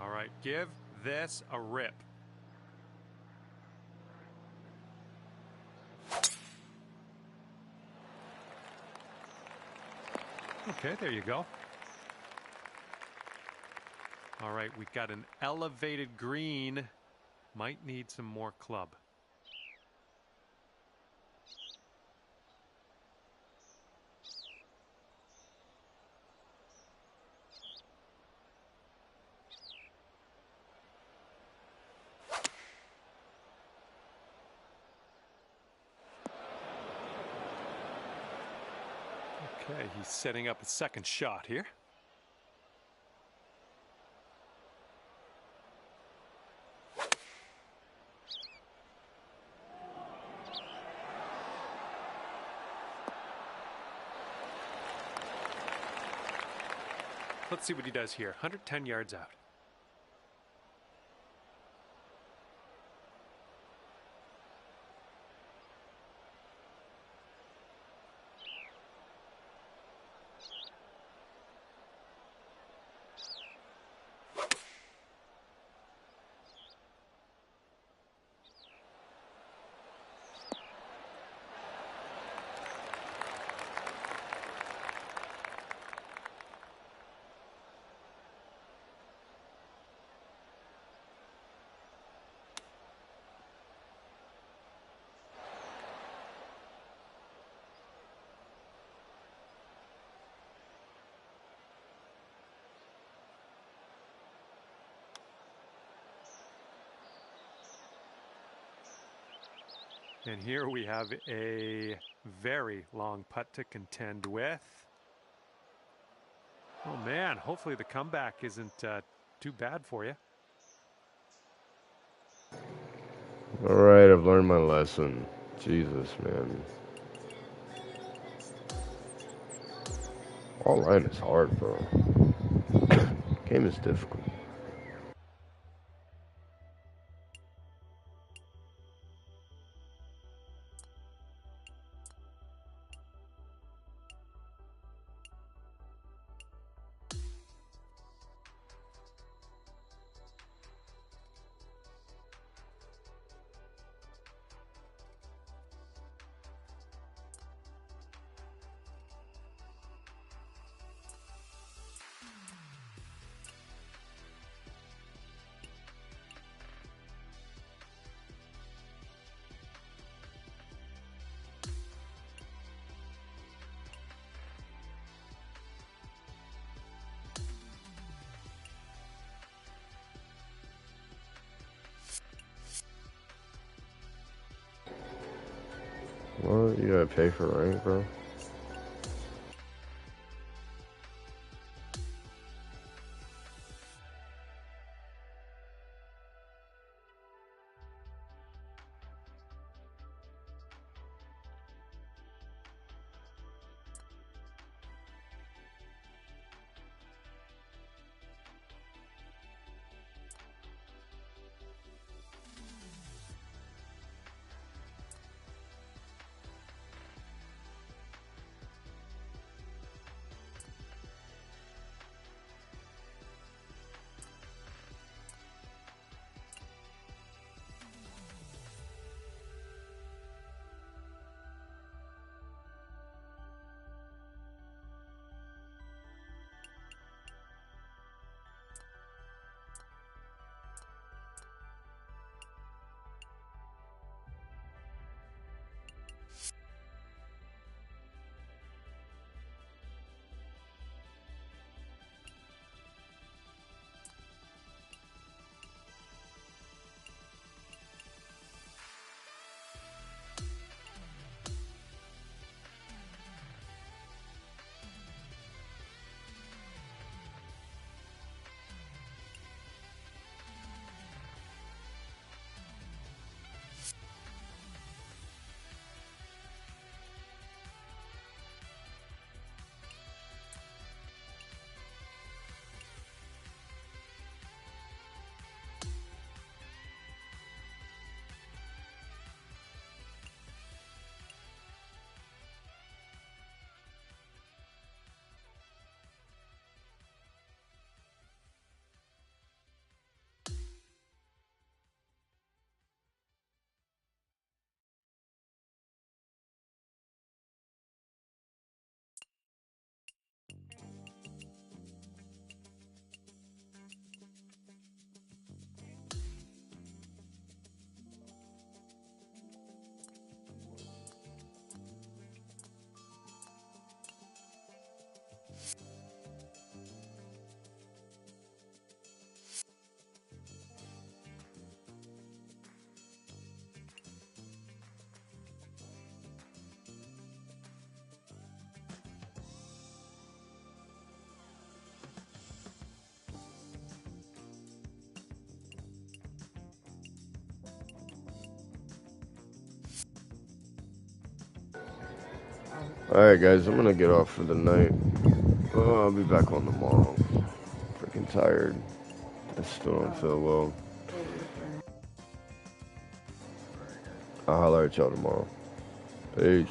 All right, give this a rip. Okay, there you go. All right, we've got an elevated green. Might need some more club. Okay, he's setting up a second shot here. Let's see what he does here. 110 yards out. And here we have a very long putt to contend with. Oh man, hopefully the comeback isn't too bad for you. All right, I've learned my lesson. Jesus, man. Online is hard, bro. Game is difficult. What? You gotta pay for rank, bro? Alright, guys, I'm gonna get off for the night. I'll be back on tomorrow. Freaking tired. I still don't feel well. I'll holler at y'all tomorrow. Peace.